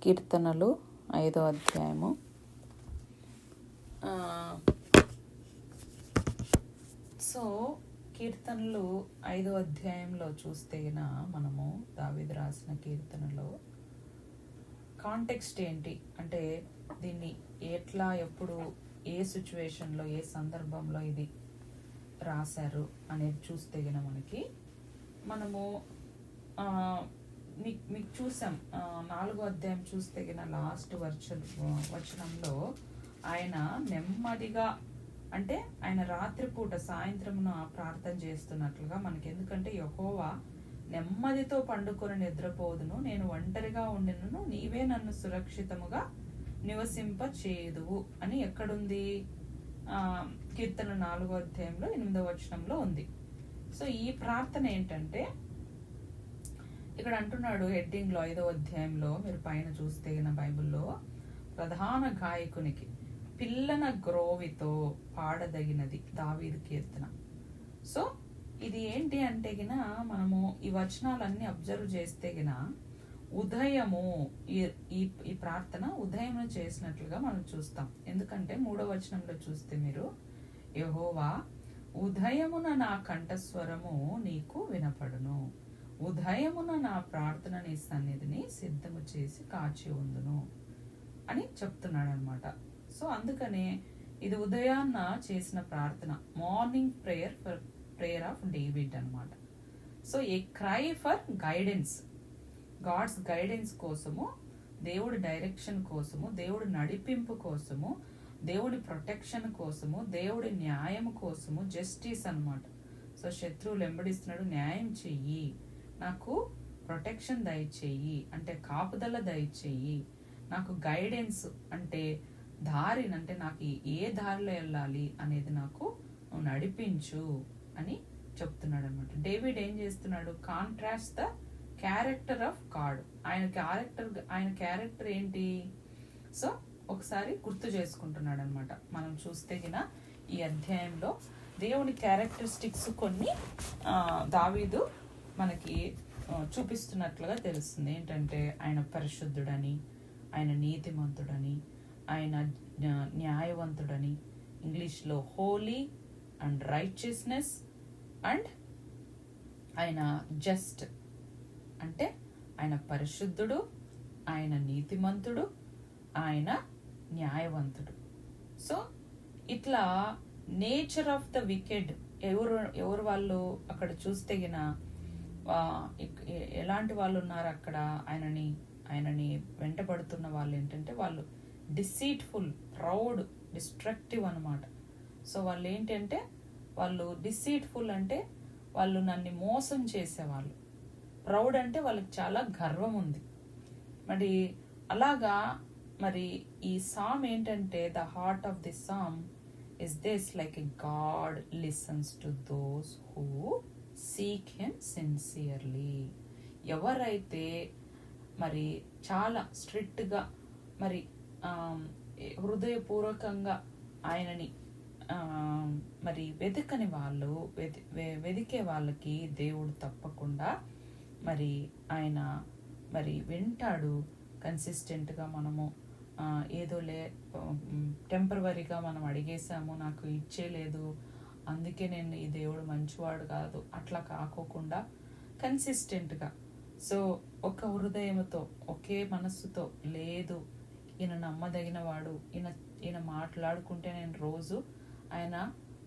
కీర్తనలు 5వ అధ్యాయము. సో కీర్తనలు 5వ అధ్యాయంలో చూస్తే మనము దావీదు రాసిన కీర్తనలో కాంటెక్స్ట్ ఏంటి అంటే దీన్ని ఎట్లా ఎప్పుడు ఏ సిచ్యువేషన్లో ఏ సందర్భంలో ఇది రాశారు అనేది చూస్తే మనము మీకు చూసాం 4వ అధ్యాయం చూస్తే లాస్ట్ వచనంలో ఆయన నెమ్మదిగా అంటే ఆయన రాత్రిపూట సాయంత్రమున ప్రార్థన చేస్తున్నట్లుగా మనకి, ఎందుకంటే యెహోవా నెమ్మదితో పండుకొని నిద్రపోదును, నేను ఒంటరిగా ఉండినను, నీవే నన్ను సురక్షితముగా నివసింప చేదువు అని ఎక్కడుంది? కీర్తన 4వ అధ్యాయంలో 8వ వచనంలో ఉంది. సో ఈ ప్రార్థన ఏంటంటే ఇక్కడ అంటున్నాడు హెడ్డింగ్ లో 5వ అధ్యాయంలో మీరు పైన చూస్తే బైబిల్లో ప్రధాన గాయకునికి పిల్లన గ్రోవితో పాడదగినది దావీదు కీర్తన. సో ఇది ఏంటి అంటే మనము ఈ వచనాలన్నీ అబ్జర్వ్ చేస్తే ఉదయము ఈ ప్రార్థన ఉదయం చేసినట్లుగా మనం చూస్తాం. ఎందుకంటే 3వ వచనంలో చూస్తే మీరు, యెహోవా ఉదయమున నా కంఠస్వరము నీకు వినపడును, ఉదయమున నా ప్రార్థన నీ సన్నిధిని సిద్ధము చేసి కాచి ఉందును అని చెప్తున్నాడు అనమాట. సో అందుకనే ఇది ఉదయాన్న చేసిన ప్రార్థన, మార్నింగ్ ప్రేయర్ ఆఫ్ డేవిడ్ అనమాట. So a cry for guidance, God's guidance కోసము, దేవుడి డైరెక్షన్ కోసము, దేవుడి నడిపింపు కోసము, దేవుడి ప్రొటెక్షన్ కోసము, దేవుడి న్యాయం కోసము, జస్టిస్ అనమాట. సో శత్రువులు వెంబడిస్తున్నాడు, న్యాయం చెయ్యి, నాకు ప్రొటెక్షన్ దయచేయి అంటే కాపుదల దయచేయి, నాకు గైడెన్స్ అంటే దారిని అంటే నాకు ఏ దారిలో వెళ్ళాలి అనేది నాకు నడిపించు అని చెప్తున్నాడు అనమాట. డేవిడ్ ఏం చేస్తున్నాడు? Contrast the character of God. ఆయన క్యారెక్టర్ ఏంటి? సో ఒకసారి గుర్తు చేసుకుంటున్నాడు అనమాట. మనం చూస్తే ఈ అధ్యాయంలో దేవుని క్యారెక్టరిస్టిక్స్ కొన్ని దావీదు మనకి చూపిస్తున్నట్లుగా తెలుస్తుంది. ఏంటంటే ఆయన పరిశుద్ధుడని, ఆయన నీతిమంతుడని, ఆయన న్యాయవంతుడని, ఇంగ్లీష్లో హోలీ అండ్ రైచియస్నెస్, అండ్ ఆయన జస్ట్ అంటే ఆయన పరిశుద్ధుడు, ఆయన నీతిమంతుడు, ఆయన న్యాయవంతుడు. సో ఇట్లా నేచర్ ఆఫ్ ద వికెడ్ ఎవరు వాళ్ళు అక్కడ చూస్తే ఎలాంటి వాళ్ళు ఉన్నారు అక్కడ? ఆయనని వెంటబడుతున్న వాళ్ళు ఏంటంటే వాళ్ళు డిసీట్ఫుల్, ప్రౌడ్, డిస్ట్రక్టివ్ అనమాట. సో వాళ్ళు ఏంటంటే వాళ్ళు డిసీట్ఫుల్ అంటే వాళ్ళు నన్ను మోసం చేసేవాళ్ళు, ప్రౌడ్ అంటే వాళ్ళకి చాలా గర్వం ఉంది. మరి అలాగా మరి ఈ సామ్ ఏంటంటే the heart of the psalm is this, like a God listens to those who seek him sincerely. ఎవరైతే మరి చాలా స్ట్రిక్ట్గా మరి హృదయపూర్వకంగా ఆయనని మరి వెతకని వాళ్ళు, వెతికే వాళ్ళకి దేవుడు తప్పకుండా మరి ఆయన మరి వింటాడు. కన్సిస్టెంట్గా మనము ఏదో టెంపరవరీగా మనం అడిగేసాము, నాకు ఇచ్చేలేదు, అందుకే నేను ఈ దేవుడు మంచివాడు కాదు, అట్లా కాకోకుండా కన్సిస్టెంట్గా, సో ఒక హృదయంతో ఒకే మనస్సుతో, లేదు ఈయన నమ్మదగిన వాడు, ఈయన మాట్లాడుకుంటే నేను రోజు ఆయన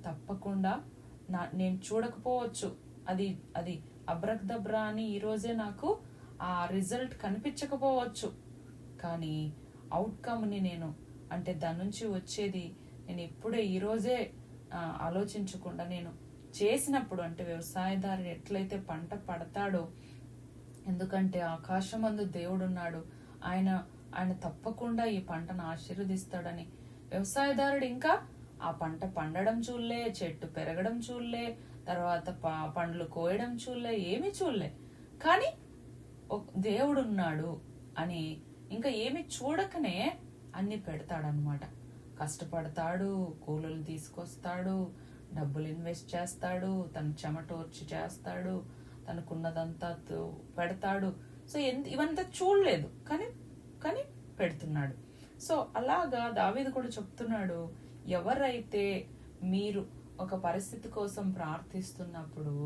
తప్పకుండా నేను చూడకపోవచ్చు, అది అబ్రక్దబ్రా అని ఈరోజే నాకు ఆ రిజల్ట్ కనిపించకపోవచ్చు, కానీ అవుట్కమ్ని నేను అంటే దాని నుంచి వచ్చేది నేను ఇప్పుడే ఈరోజే ఆలోచించకుండా నేను చేసినప్పుడు, అంటే వ్యవసాయదారుడు ఎట్లయితే పంట పడతాడో, ఎందుకంటే ఆకాశమందు దేవుడున్నాడు, ఆయన తప్పకుండా ఈ పంటను ఆశీర్వదిస్తాడని వ్యవసాయదారుడు ఇంకా ఆ పంట పండడం చూడలే, చెట్టు పెరగడం చూడలే, తర్వాత పండ్లు కోయడం చూడలే, ఏమీ చూడలే, కానీ దేవుడున్నాడు అని ఇంకా ఏమి చూడకనే అన్ని పెడతాడనమాట. కష్టపడతాడు, కూలీలు తీసుకొస్తాడు, డబ్బులు ఇన్వెస్ట్ చేస్తాడు, తన చెమటోర్చి చేస్తాడు, తనకున్నదంతా పెడతాడు. సో ఇవంతా చూడలేదు, కానీ పెడుతున్నాడు. సో అలాగా దావీదు కూడా చెప్తున్నాడు, ఎవరైతే మీరు ఒక పరిస్థితి కోసం ప్రార్థిస్తున్నప్పుడు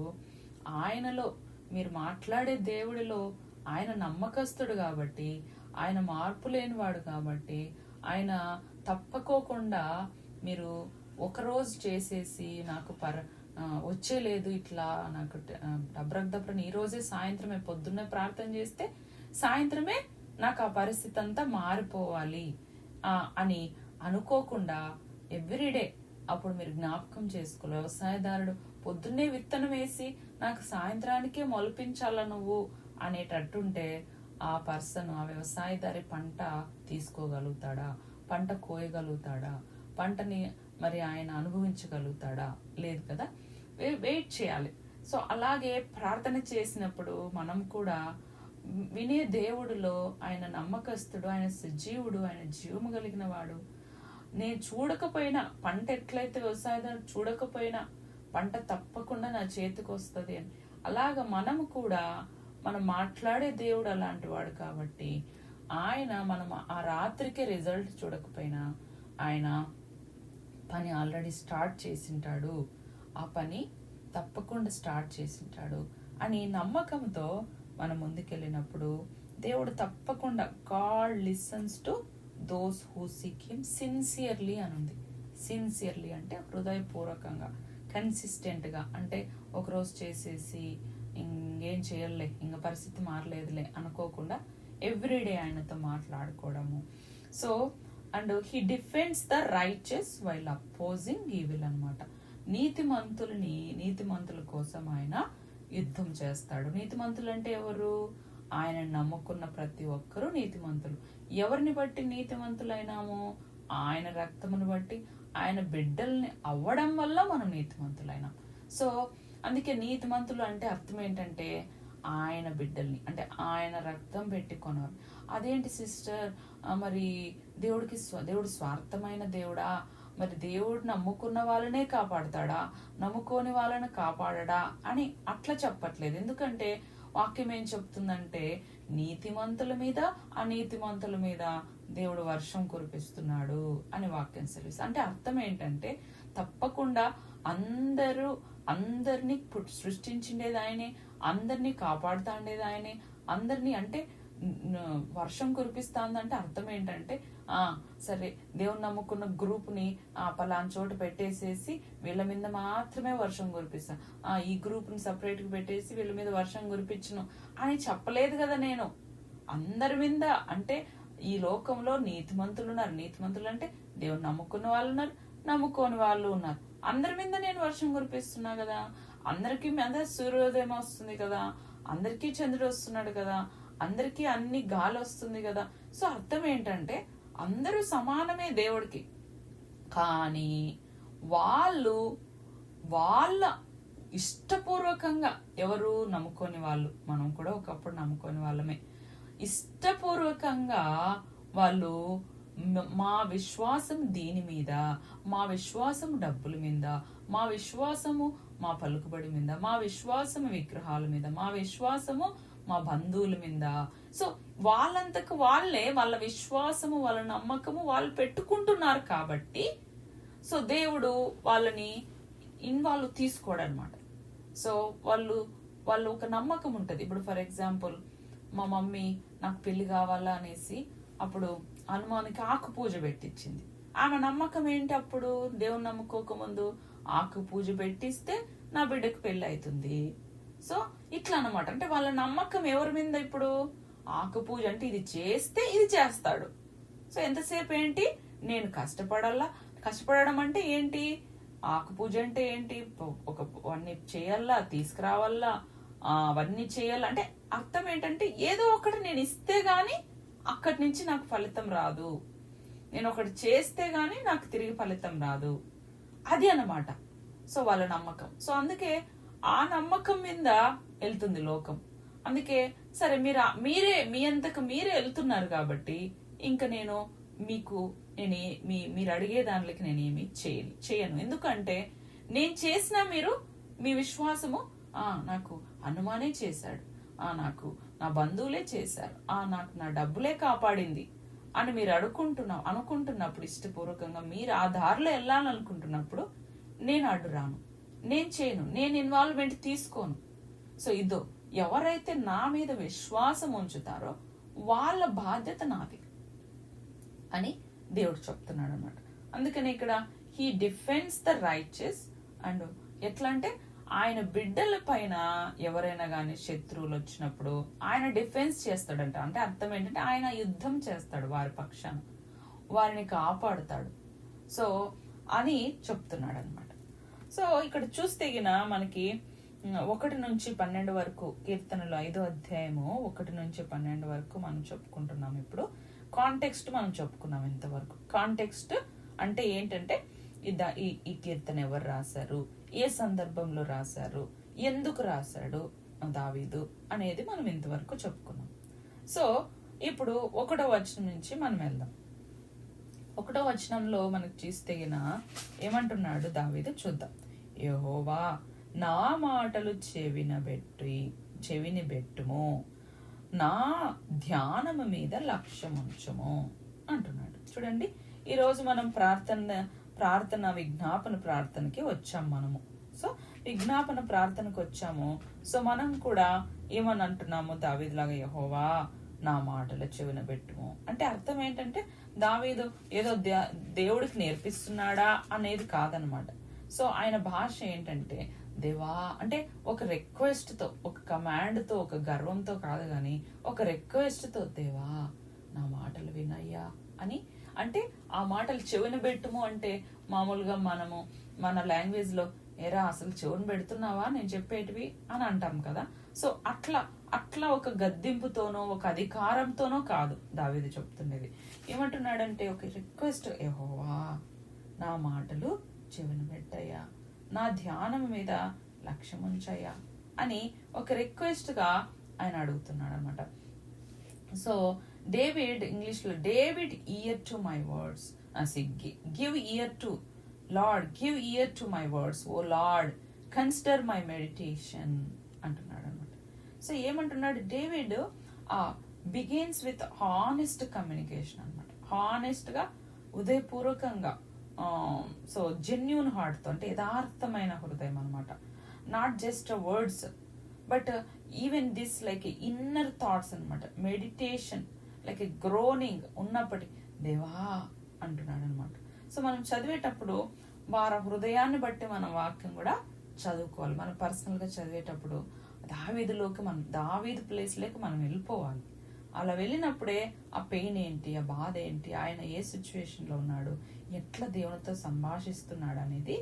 ఆయనలో, మీరు మాట్లాడే దేవుడిలో ఆయన నమ్మకస్తుడు కాబట్టి, ఆయన మార్పు లేనివాడు కాబట్టి, ఆయన తప్పకోకుండా మీరు ఒకరోజు చేసేసి నాకు వచ్చేలేదు ఇట్లా నాకు దబ్రని ఈ రోజే సాయంత్రమే పొద్దున్నే ప్రార్థన చేస్తే సాయంత్రమే నాకు ఆ పరిస్థితి అంతా మారిపోవాలి అని అనుకోకుండా ఎవ్రీడే అప్పుడు మీరు జ్ఞాపకం చేసుకోవాలి. వ్యవసాయదారుడు పొద్దున్నే విత్తనం వేసి నాకు సాయంత్రానికే మొలిపించాల నువ్వు అనేటట్టుంటే ఆ పర్సన్, ఆ వ్యవసాయదారి పంట తీసుకోగలుగుతాడా, పంట కోయగలుగుతాడా, పంటని మరి ఆయన అనుభవించగలుగుతాడా? లేదు కదా. వెయిట్ చేయాలి. సో అలాగే ప్రార్థన చేసినప్పుడు మనం కూడా వినే దేవుడిలో ఆయన నమ్మకస్తుడు, ఆయన సజీవుడు, ఆయన జీవము కలిగిన వాడు. నేను చూడకపోయినా పంట, ఎట్లయితే వ్యవసాయదారు చూడకపోయినా పంట తప్పకుండా నా చేతికి వస్తుంది అని, అలాగ మనము కూడా, మనం మాట్లాడే దేవుడు అలాంటి వాడు కాబట్టి ఆయన మనం ఆ రాత్రికే రిజల్ట్ చూడకపోయినా ఆయన పని ఆల్రెడీ స్టార్ట్ చేసింటాడు, ఆ పని తప్పకుండా స్టార్ట్ చేసింటాడు అని నమ్మకంతో మనం ముందుకెళ్ళినప్పుడు దేవుడు తప్పకుండా, God listens to those who seek him sincerely అని ఉంది. సిన్సియర్లీ అంటే హృదయపూర్వకంగా, కన్సిస్టెంట్గా, అంటే ఒకరోజు చేసేసి ఇంకేం చేయలే, ఇంకా పరిస్థితి మారలేదులే అనుకోకుండా ఎవ్రీడే ఆయనతో మాట్లాడుకోవడము. So and he defends the righteous while opposing evil అనమాట. నీతిమంతుల కోసం ఆయన యుద్ధం చేస్తాడు. నీతిమంతులు అంటే ఎవరు? ఆయన నమ్ముకున్న ప్రతి ఒక్కరూ నీతిమంతులు. ఎవరిని బట్టి నీతిమంతులైనామో? ఆయన రక్తమును బట్టి, ఆయన బిడ్డల్ని అవ్వడం వల్ల మనం నీతిమంతులైనాం. సో అందుకే నీతిమంతులు అంటే అర్థం ఏంటంటే ఆయన బిడ్డల్ని, అంటే ఆయన రక్తం పెట్టుకున్నారు. అదేంటి సిస్టర్, మరి దేవుడు స్వార్థమైన దేవుడా? మరి దేవుడు నమ్ముకున్న వాళ్ళనే కాపాడుతాడా, నమ్ముకోని వాళ్ళని కాపాడడా అని అట్లా చెప్పట్లేదు. ఎందుకంటే వాక్యం ఏం చెప్తుందంటే నీతిమంతుల మీద అనీతిమంతుల మీద దేవుడు వర్షం కురిపిస్తున్నాడు అని వాక్యం సెలవిస్తుంది. అంటే అర్థం ఏంటంటే తప్పకుండా అందరినీ సృష్టించిండేది ఆయనే, అందరినీ కాపాడుతాండేది ఆయనే, అందరినీ, అంటే వర్షం కురిపిస్తాందంటే అర్థం ఏంటంటే సరే దేవుని నమ్ముకున్న గ్రూప్ ని పలానా చోట పెట్టేసేసి వీళ్ళ మీద మాత్రమే వర్షం కురిపిస్తాను, ఈ గ్రూప్ ని సపరేట్ గా పెట్టేసి వీళ్ళ మీద వర్షం కురిపించను అని చెప్పలేదు కదా నేను. అందరి మీద, అంటే ఈ లోకంలో నీతిమంతులు ఉన్నారు. నీతిమంతులు అంటే దేవుని నమ్ముకున్న వాళ్ళు ఉన్నారు, నమ్ముకోని వాళ్ళు ఉన్నారు. అందరి మీద నేను వర్షం కురిపిస్తున్నా కదా. అందరికీ సూర్యోదయం వస్తుంది కదా, అందరికీ చంద్రుడు వస్తున్నాడు కదా, అందరికీ అన్ని గాలి వస్తుంది కదా. సో అర్థం ఏంటంటే అందరూ సమానమే దేవుడికి. కానీ వాళ్ళ ఇష్టపూర్వకంగా, ఎవరు నమ్ముకోని వాళ్ళు, మనం కూడా ఒకప్పుడు నమ్ముకోని వాళ్ళమే, ఇష్టపూర్వకంగా వాళ్ళు మా విశ్వాసం దీని మీద, మా విశ్వాసం డబ్బుల మీద, మా విశ్వాసము మా పలుకుబడి మీద, మా విశ్వాసము విగ్రహాల మీద, మా విశ్వాసము మా బంధువుల మీద. సో వాళ్ళంతకు వాళ్ళే వాళ్ళ విశ్వాసము, వాళ్ళ నమ్మకము వాళ్ళు పెట్టుకుంటున్నారు కాబట్టి సో దేవుడు వాళ్ళని ఇన్వాల్వ్ తీసుకోడు అనమాట. సో వాళ్ళు ఒక నమ్మకం ఉంటది. ఇప్పుడు ఫర్ ఎగ్జాంపుల్ మా మమ్మీ నాకు పెళ్లి కావాలా అనేసి అప్పుడు హనుమానికి ఆకు పూజ పెట్టించింది. ఆమె నమ్మకం ఏంటి? అప్పుడు దేవుని నమ్ముకోక ముందు ఆకు పూజ పెట్టిస్తే నా బిడ్డకు పెళ్లి అవుతుంది. సో ఇట్లా అన్నమాట. అంటే వాళ్ళ నమ్మకం ఎవరి మీద? ఇప్పుడు ఆకు పూజ అంటే ఇది చేస్తే ఇది చేస్తాడు. సో ఎంతసేపు ఏంటి, నేను కష్టపడడం అంటే ఏంటి, ఆకు పూజ అంటే ఏంటి, అవన్నీ చేయాలా, తీసుకురావాలా, అవన్నీ చేయాలా. అంటే అర్థం ఏంటంటే ఏదో ఒకటి నేను ఇస్తే గాని అక్కడి నుంచి నాకు ఫలితం రాదు, నేను ఒకటి చేస్తే గాని నాకు తిరిగి ఫలితం రాదు, అది అన్నమాట. సో వాళ్ళ నమ్మకం. సో అందుకే ఆ నమ్మకం మీద వెళ్తుంది లోకం. అందుకే సరే మీరే మీ అంతకు మీరే వెళ్తున్నారు కాబట్టి ఇంకా నేను మీరు అడిగే దానికి నేనేమి చేయను. ఎందుకంటే నేను చేసినా మీ విశ్వాసము నాకు హనుమానే చేశాడు, నాకు నా బంధువులే చేశారు, నాకు నా డబ్బులే కాపాడింది అని మీరు అనుకుంటున్నప్పుడు, ఇష్టపూర్వకంగా మీరు ఆ దారిలో వెళ్ళాలనుకుంటున్నప్పుడు నేను అడ్డు రాను, నేను చేయను, నేను ఇన్వాల్వ్మెంట్ తీసుకోను. సో ఇదో ఎవరైతే నా మీద విశ్వాసం ఉంచుతారో వాళ్ళ బాధ్యత నాది అని దేవుడు చెప్తున్నాడు అనమాట. అందుకని ఇక్కడ he defends the riches. And ఎట్లా అంటే ఆయన బిడ్డల పైన ఎవరైనా కానీ శత్రువులు వచ్చినప్పుడు ఆయన డిఫెన్స్ చేస్తాడంట. అంటే అర్థం ఏంటంటే ఆయన యుద్ధం చేస్తాడు వారి పక్షాన, వారిని కాపాడుతాడు. సో అని చెప్తున్నాడు అనమాట. సో ఇక్కడ చూస్తే మనకి 1-12 వరకు కీర్తనలు 5వ అధ్యాయము 1-12 వరకు మనం చెప్పుకుంటున్నాం. ఇప్పుడు కాంటెక్స్ట్ మనం చెప్పుకున్నాం ఇంతవరకు. కాంటెక్స్ట్ అంటే ఏంటంటే ఈ కీర్తన ఎవరు రాశారు, ఏ సందర్భంలో రాశారు, ఎందుకు రాశాడు దావీదు అనేది మనం ఇంతవరకు చెప్పుకున్నాం. సో ఇప్పుడు 1వ వచనం నుంచి మనం వెళ్దాం. 1వ వచనంలో మనకు చూస్తే ఏమంటున్నాడు దావీదు చూద్దాం. యెహోవా నా మాటలు చెవిని బెట్టుము, నా ధ్యానము మీద లక్ష్యముంచుము అంటున్నాడు. చూడండి, ఈరోజు మనం ప్రార్థన విజ్ఞాపన ప్రార్థనకి వచ్చాం మనము. సో విజ్ఞాపన ప్రార్థనకు వచ్చాము. సో మనం కూడా ఏమని అంటున్నాము, దావీదులాగా యెహోవా నా మాటలు చెవిన పెట్టుము అంటే అర్థం ఏంటంటే దావీదు ఏదో దేవుడికి నేర్పిస్తున్నాడా అనేది కాదనమాట. సో ఆయన భాష ఏంటంటే దేవా అంటే ఒక రిక్వెస్ట్ తో, ఒక కమాండ్ తో, ఒక గర్వంతో కాదు గాని ఒక రిక్వెస్ట్ తో, దేవా నా మాటలు వినయ్యా అని. అంటే ఆ మాటలు చెవిన పెట్టుము అంటే మామూలుగా మనము మన లాంగ్వేజ్ లో ఏరా అసలు చెవును పెడుతున్నావా నేను చెప్పేటివి అని అంటాం కదా. సో అట్లా ఒక గద్దింపుతోనో ఒక అధికారంతోనో కాదు దావీదు చెప్తున్నది. ఏమంటున్నాడంటే ఒక రిక్వెస్ట్, యెహోవా నా మాటలు చెవిన పెట్టయ్యా, నా ధ్యానం మీద లక్ష్యం ఉంచయ్యా అని ఒక రిక్వెస్ట్ గా ఆయన అడుగుతున్నాడు అనమాట. సో డేవిడ్, ఇంగ్లీష్ లో David ear to my words, give ear to Lord, give ear to my words, O Lord consider my meditation అంటున్నాడు అనమాట. సో ఏమంటున్నాడు David, begins with honest communication అనమాట. హానెస్ట్ గా, ఉదయపూర్వకంగా, సో జెన్యూన్ హార్ట్ తో, అంటే యథార్థమైన హృదయం అనమాట. Not just words but even this like inner thoughts అనమాట. మెడిటేషన్ లైక్ గ్రోనింగ్ ఉన్నప్పటి దేవా అంటున్నాడు అనమాట. సో మనం చదివేటప్పుడు వారి హృదయాన్ని బట్టి మన వాక్యం కూడా చదువుకోవాలి. మనం పర్సనల్ గా చదివేటప్పుడు దావీదులోకి మనం, దావీదు ప్లేస్ లోకి మనం వెళ్ళిపోవాలి. అలా వెళ్ళినప్పుడే ఆ పెయిన్ ఏంటి, ఆ బాధ ఏంటి, ఆయన ఏ సిచ్యువేషన్ లో ఉన్నాడు, ఎట్లా దేవునితో సంభాషిస్తున్నాడు అనేది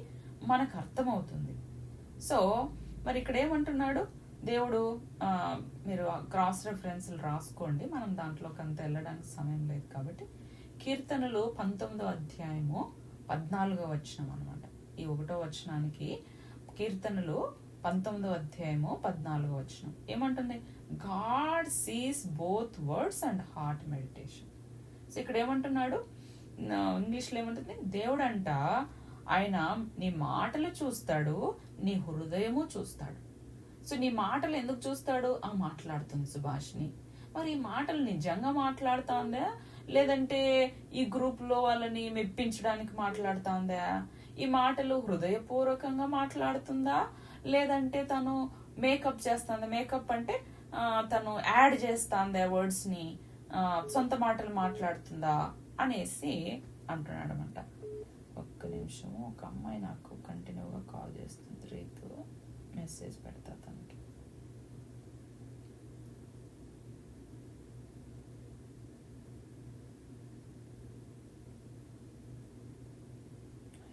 మనకు అర్థమవుతుంది. సో మరి ఇక్కడ ఏమంటున్నాడు దేవుడు, మీరు క్రాస్ రెఫరెన్స్లు రాసుకోండి, మనం దాంట్లోకి అంత వెళ్ళడానికి సమయం లేదు కాబట్టి. కీర్తనలు 19వ అధ్యాయము 14వ వచనం అనమాట. ఈ 1వ వచనానికి కీర్తనలు 19వ అధ్యాయము 14వ వచనం ఏమంటుంది, God sees both words and heart meditation. So ఇక్కడ ఏమంటున్నాడు, ఇంగ్లీష్ లో ఏమంటుంది, దేవుడంట ఆయన నీ మాటలు చూస్తాడు, నీ హృదయము చూస్తాడు. సో నీ మాటలు ఎందుకు చూస్తాడు, మాట్లాడుతుంది సుభాష్ని. మరి ఈ మాటలు నిజంగా మాట్లాడుతుందా, లేదంటే ఈ గ్రూప్ లో వాళ్ళని మెప్పించడానికి మాట్లాడుతుందా, ఈ మాటలు హృదయపూర్వకంగా మాట్లాడుతుందా, లేదంటే తను మేకప్ చేస్తుందా, మేకప్ అంటే తను యాడ్ చేస్తుందా వర్డ్స్ ని, సొంత మాటలు మాట్లాడుతుందా అనేసి అంటున్నాడు అనమాట. ఒక్క నిమిషము, ఒక అమ్మాయి నాకు కంటిన్యూగా కాల్ చేస్తుంది, రీతు, మెసేజ్ పెడతా తనకి.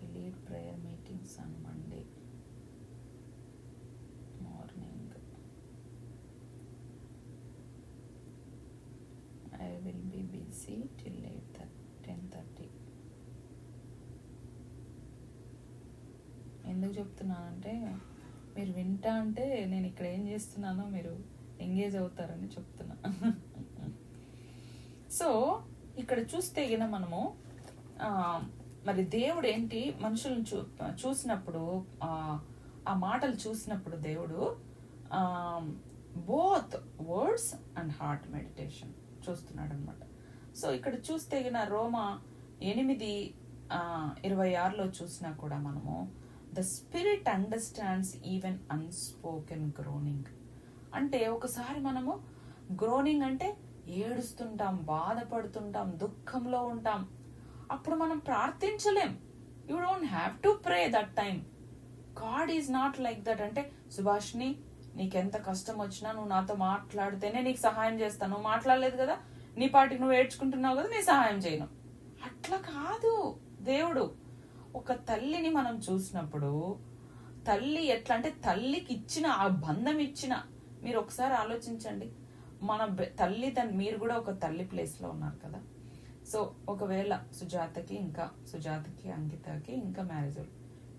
I lead prayer meetings on Monday morning. I will be busy till 10:30. ఎందుకు చెప్తున్నానంటే మీరు వింటా అంటే నేను ఇక్కడ ఏం చేస్తున్నానో మీరు ఎంగేజ్ అవుతారని చెప్తున్నా. సో ఇక్కడ చూస్తే మనము మరి దేవుడు ఏంటి, మనుషులను చూసినప్పుడు, ఆ మాటలు చూసినప్పుడు దేవుడు both words and heart meditation చూస్తున్నాడు అనమాట. సో ఇక్కడ చూస్తే రోమా 8:26 చూసినా కూడా మనము the spirit understands even unspoken groaning. అంటే ఒకసారి మనము గ్రోనింగ్ అంటే ఏడుస్తుంటాం, బాధపడుతుంటాం, దుఃఖంలో ఉంటాం. అప్పుడు మనం ప్రార్థించలేం. You don't have to pray that time. God is not like that. అంటే సుభాష్ని, నీకెంత కష్టం వచ్చినా నువ్వు నాతో మాట్లాడితేనే నీకు సహాయం చేస్తాను. నువ్వు మాట్లాడలేదు కదా, నీ పాటికి నువ్వు ఏడ్చుకుంటున్నావు కదా, నీ సహాయం చేయను. అట్లా కాదు దేవుడు. ఒక తల్లిని మనం చూసినప్పుడు తల్లి ఎట్లా అంటే తల్లికి ఇచ్చిన ఆ బంధం ఇచ్చిన, మీరు ఒకసారి ఆలోచించండి. మన తల్లి మీరు కూడా ఒక తల్లి ప్లేస్ లో ఉన్నారు కదా. సో ఒకవేళ సుజాతకి అంకితకి ఇంకా మ్యారేజ్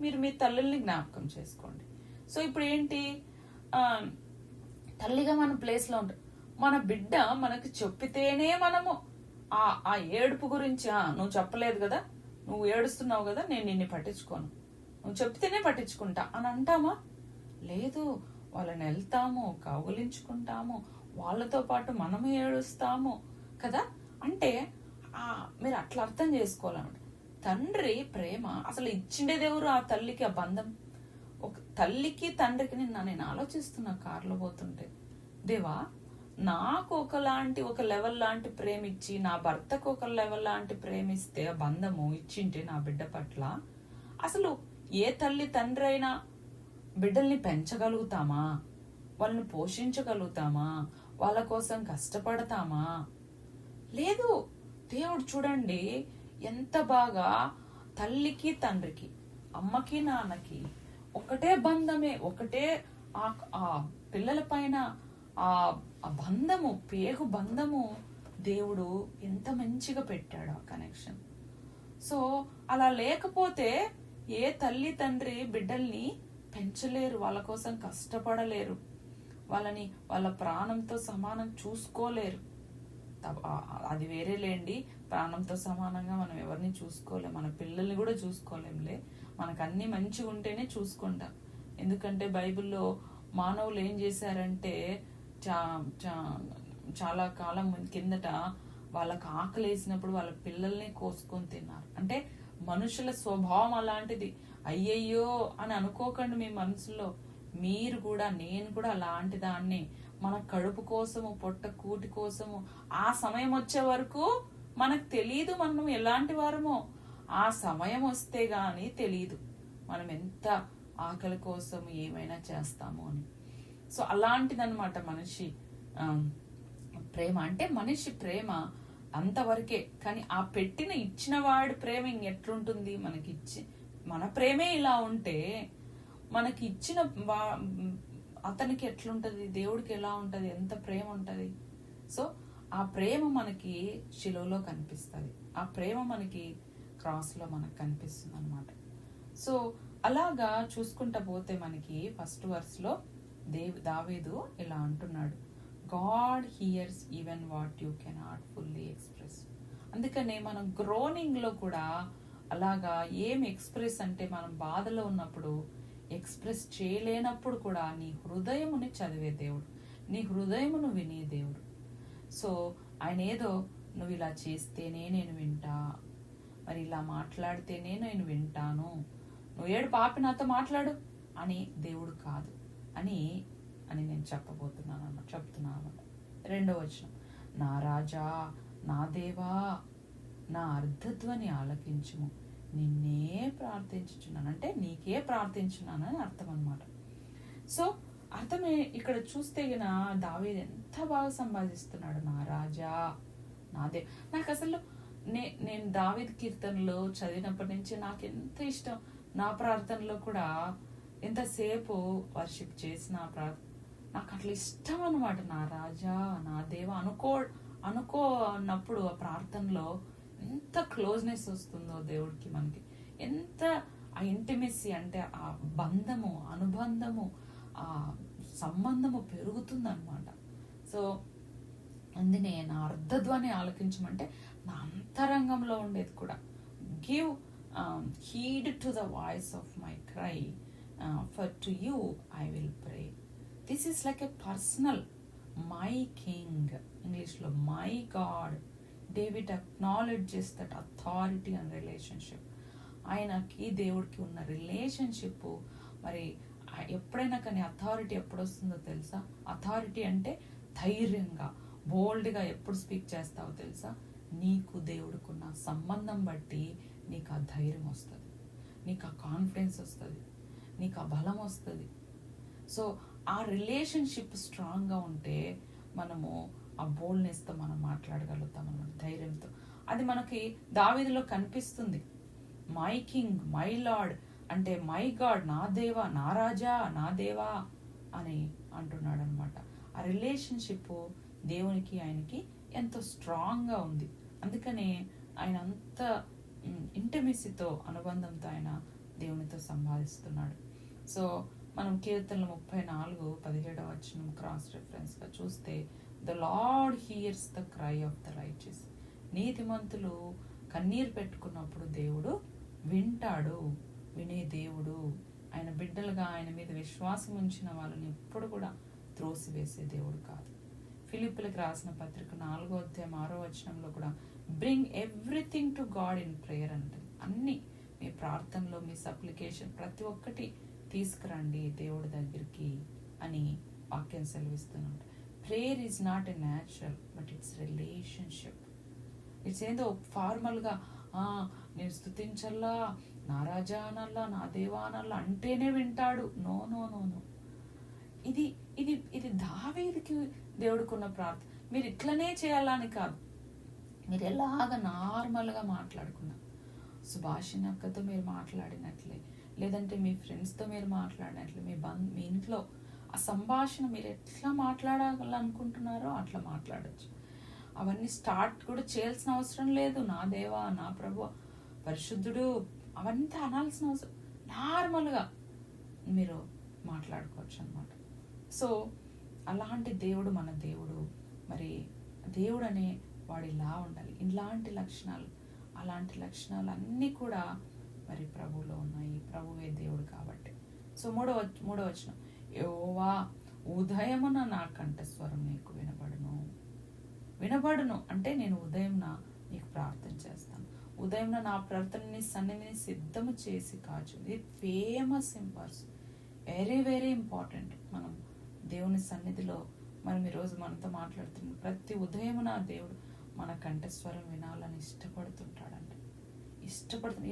మీరు మీ తల్లుల్ని జ్ఞాపకం చేసుకోండి. సో ఇప్పుడు ఏంటి, తల్లిగా మన ప్లేస్ లో ఉంటాం. మన బిడ్డ మనకు చెప్పితేనే మనము ఆ ఏడుపు గురించి, నువ్వు చెప్పలేదు కదా, నువ్వు ఏడుస్తున్నావు కదా, నేను నిన్ను పట్టించుకోను, నువ్వు చెప్తేనే పట్టించుకుంటా అని అంటామా? లేదు. వాళ్ళని వెళ్తాము, కౌగులించుకుంటాము, వాళ్ళతో పాటు మనము ఏడుస్తాము కదా. అంటే మీరు అట్లా అర్థం చేసుకోవాలన్నమాట. తండ్రి ప్రేమ అసలు ఇచ్చిండేది ఎవరు? ఆ తల్లికి ఆ బంధం. ఒక తల్లికి తండ్రికి నేను ఆలోచిస్తున్నా కారులో పోతుంటే, దేవా నాకు ఒక లెవెల్ లాంటి ప్రేమ ఇచ్చి, నా భర్తకు ఒక లెవెల్ లాంటి ప్రేమిస్తే ఆ బంధము ఇచ్చింటే నా బిడ్డ పట్ల, అసలు ఏ తల్లి తండ్రి అయినా బిడ్డల్ని పెంచగలుగుతామా? వాళ్ళని పోషించగలుగుతామా? వాళ్ళ కోసం కష్టపడతామా? లేదు. దేవుడు చూడండి ఎంత బాగా తల్లికి తండ్రికి, అమ్మకి నాన్నకి ఒకటే బంధమే, ఒకటే ఆ పిల్లల పైన ఆ బంధము, పేగు బంధము దేవుడు ఎంత మంచిగా పెట్టాడు ఆ కనెక్షన్. సో అలా లేకపోతే ఏ తల్లి తండ్రి బిడ్డల్ని పెంచలేరు, వాళ్ళ కోసం కష్టపడలేరు, వాళ్ళని వాళ్ళ ప్రాణంతో సమానం చూసుకోలేరు. అది వేరే లేండి, ప్రాణంతో సమానంగా మనం ఎవరిని చూసుకోలేం, మన పిల్లల్ని కూడా చూసుకోలేంలే. మనకు అన్ని మంచిగా ఉంటేనే చూసుకుంటాం. ఎందుకంటే బైబిల్లో మానవులు ఏం చేశారంటే చాలా కాలం కిందట వాళ్ళకి ఆకలి వేసినప్పుడు వాళ్ళ పిల్లల్ని కోసుకొని తిన్నారు. అంటే మనుషుల స్వభావం అలాంటిది. అయ్యయ్యో అని అనుకోకండి మీ మనసులో. మీరు కూడా, నేను కూడా అలాంటి దాన్ని. మన కడుపు కోసము, పొట్ట కూటి కోసము ఆ సమయం వచ్చే వరకు మనకు తెలియదు మనం ఎలాంటి వారమో. ఆ సమయం వస్తే గాని తెలియదు మనం ఎంత ఆకలి కోసం ఏమైనా చేస్తాము అని. సో అలాంటిదన్నమాట మనిషి ప్రేమ. అంటే మనిషి ప్రేమ అంతవరకే. కానీ ఆ ఇచ్చిన వాడి ప్రేమ ఇంకెట్లుంటుంది? మన ప్రేమే ఇలా ఉంటే మనకి ఇచ్చిన అతనికి ఎట్లుంటది, దేవుడికి ఎలా ఉంటది, ఎంత ప్రేమ ఉంటది. సో ఆ ప్రేమ మనకి శిలువలో కనిపిస్తుంది, ఆ ప్రేమ మనకి క్రాస్ లో మనకు కనిపిస్తుంది అనమాట. సో అలాగా చూసుకుంటా పోతే మనకి ఫస్ట్ వర్స్ లో దావీదు ఇలా అంటున్నాడు, God hears even what you cannot fully express. అందుకనే మనం గ్రోనింగ్ లో కూడా అలాగా ఏం ఎక్స్ప్రెస్ అంటే, మనం బాధలో ఉన్నప్పుడు ఎక్స్ప్రెస్ చేయలేనప్పుడు కూడా నీ హృదయముని చదివే దేవుడు, నీ హృదయమును వినే దేవుడు. సో ఆయన ఏదో నువ్వు ఇలా చేస్తేనే నేను వింటా, మరి ఇలా మాట్లాడితేనే నేను వింటాను, నువ్వు ఏడు పాపి నాతో మాట్లాడు అని దేవుడు కాదు అని నేను చెప్తున్నాను అన్నమాట. 2వ వచనం, నా రాజా, నా దేవా, నా అర్ధధ్వని ఆలకించుము, నిన్నే ప్రార్థించుచున్నాను. అంటే నీకే ప్రార్థించున్నాను అని అర్థం అనమాట. సో అర్థమే ఇక్కడ చూస్తే దావీదు ఎంత బాగా సంపాదిస్తున్నాడు, నా రాజా, నా దేవ. నాకు అసలు నేను దావీదు కీర్తనలో చదివినప్పటి నుంచి నాకు ఎంత ఇష్టం. నా ప్రార్థనలో కూడా ఎంతసేపు వర్షిప్ చేసిన నాకు అట్లా ఇష్టం అనమాట. నా రాజా, నా దేవ అనుకోన్నప్పుడు ఆ ప్రార్థనలో ఎంత క్లోజ్నెస్ వస్తుందో దేవుడికి, మనకి ఎంత ఆ ఇంటిమెసీ అంటే ఆ బంధము, అనుబంధము, ఆ సంబంధము పెరుగుతుంది అనమాట. సో అందునే నా అర్ధధ్వని ఆలకించమంటే నా అంతరంగంలో ఉండేది కూడా. Give heed to the voice of my cry, for to you I will pray. This is like a personal, my king, ఇంగ్లీష్లో my God, David acknowledges that authority and relationship. ఆయనకి దేవుడికి ఉన్న రిలేషన్షిప్. మరి ఎప్పుడైనా కానీ అథారిటీ ఎప్పుడు వస్తుందో తెలుసా? అథారిటీ అంటే ధైర్యంగా, బోల్డ్గా ఎప్పుడు స్పీక్ చేస్తావో తెలుసా? నీకు దేవుడికున్న సంబంధం బట్టి నీకు ఆ ధైర్యం వస్తుంది, నీకు ఆ కాన్ఫిడెన్స్ వస్తుంది, నీకు ఆ బలం వస్తుంది. సో ఆ రిలేషన్షిప్ స్ట్రాంగ్గా ఉంటే మనము ఆ బోల్డ్నెస్తో మనం మాట్లాడగలుగుతాం అన్నమాట, ధైర్యంతో. అది మనకి దావీదులో కనిపిస్తుంది. మై కింగ్, మై లార్డ్ అంటే మై గాడ్, నా దేవా, నా రాజా, నా దేవా అని అంటున్నాడు అనమాట. ఆ రిలేషన్షిప్ దేవునికి ఆయనకి ఎంతో స్ట్రాంగ్గా ఉంది. అందుకనే ఆయన అంత ఇంటిమెసీతో, అనుబంధంతో ఆయన దేవునితో సంభాషిస్తున్నాడు. సో మనం కీర్తనలు 34:17 క్రాస్ రెఫరెన్స్గా చూస్తే, the Lord hears the cry of the righteous. నీతిమంతులు కన్నీరు పెట్టుకున్నప్పుడు దేవుడు వింటాడు, వినే దేవుడు. ఆయన బిడ్డలుగా ఆయన మీద విశ్వాసం ఉంచిన వాళ్ళని ఎప్పుడు కూడా త్రోసివేసే దేవుడు కాదు. ఫిలిప్పులకు రాసిన పత్రిక 4:6 కూడా bring everything to God in prayer అంటుంది. అన్ని మీ ప్రార్థనలో, మీ సప్లికేషన్ ప్రతి ఒక్కటి తీసుకురండి దేవుడి దగ్గరికి అని వాక్యం సెలవిస్తున్నాడు. Prayer is not a natural but it's relationship. It's ఏదో ఫార్మల్గా నేను స్తుతించల్లా, నా రాజా అనల్లా, నా దేవా అనల్లా అంటేనే వింటాడు. No no no no. ఇది ఇది ఇది దావీదుకి దేవుడికున్న ప్రార్థన. మీరు ఇట్లనే చేయాలని కాదు, మీరు ఎలాగ నార్మల్గా మాట్లాడుకున్నా, సుభాషిణి అక్కతో మీరు మాట్లాడినట్లే, లేదంటే మీ ఫ్రెండ్స్తో మీరు మాట్లాడినట్లే, మీ ఇంట్లో ఆ సంభాషణ మీరు ఎట్లా మాట్లాడాలనుకుంటున్నారో అట్లా మాట్లాడచ్చు. అవన్నీ స్టార్ట్ కూడా చేయాల్సిన అవసరం లేదు. నా దేవా, నా ప్రభు, పరిశుద్ధుడు అవంతా అనాల్సిన అవసరం, నార్మల్గా మీరు మాట్లాడుకోవచ్చు అనమాట. సో అలాంటి దేవుడు మన దేవుడు. మరి దేవుడు అనే వాడు ఇలా ఉండాలి, ఇలాంటి లక్షణాలు, అలాంటి లక్షణాలు అన్నీ కూడా మరి ప్రభువులో ఉన్నాయి. ప్రభువే దేవుడు కాబట్టి. సో మూడో వచనం, యెహోవా ఉదయమున నా కంఠస్వరం నీకు వినబడును అంటే నేను ఉదయం నీకు ప్రార్థన చేస్తాను. ఉదయం నా ప్రార్థనని సన్నిధిని సిద్ధము చేసి కాచు. ఇది ఫేమస్ ఇంపర్స్, వెరీ వెరీ ఇంపార్టెంట్. మనం దేవుని సన్నిధిలో మనం ఈరోజు మనతో మాట్లాడుతున్నాం. ప్రతి ఉదయమున దేవుడు మన కంఠస్వరం వినాలని ఇష్టపడుతుంటాడండి.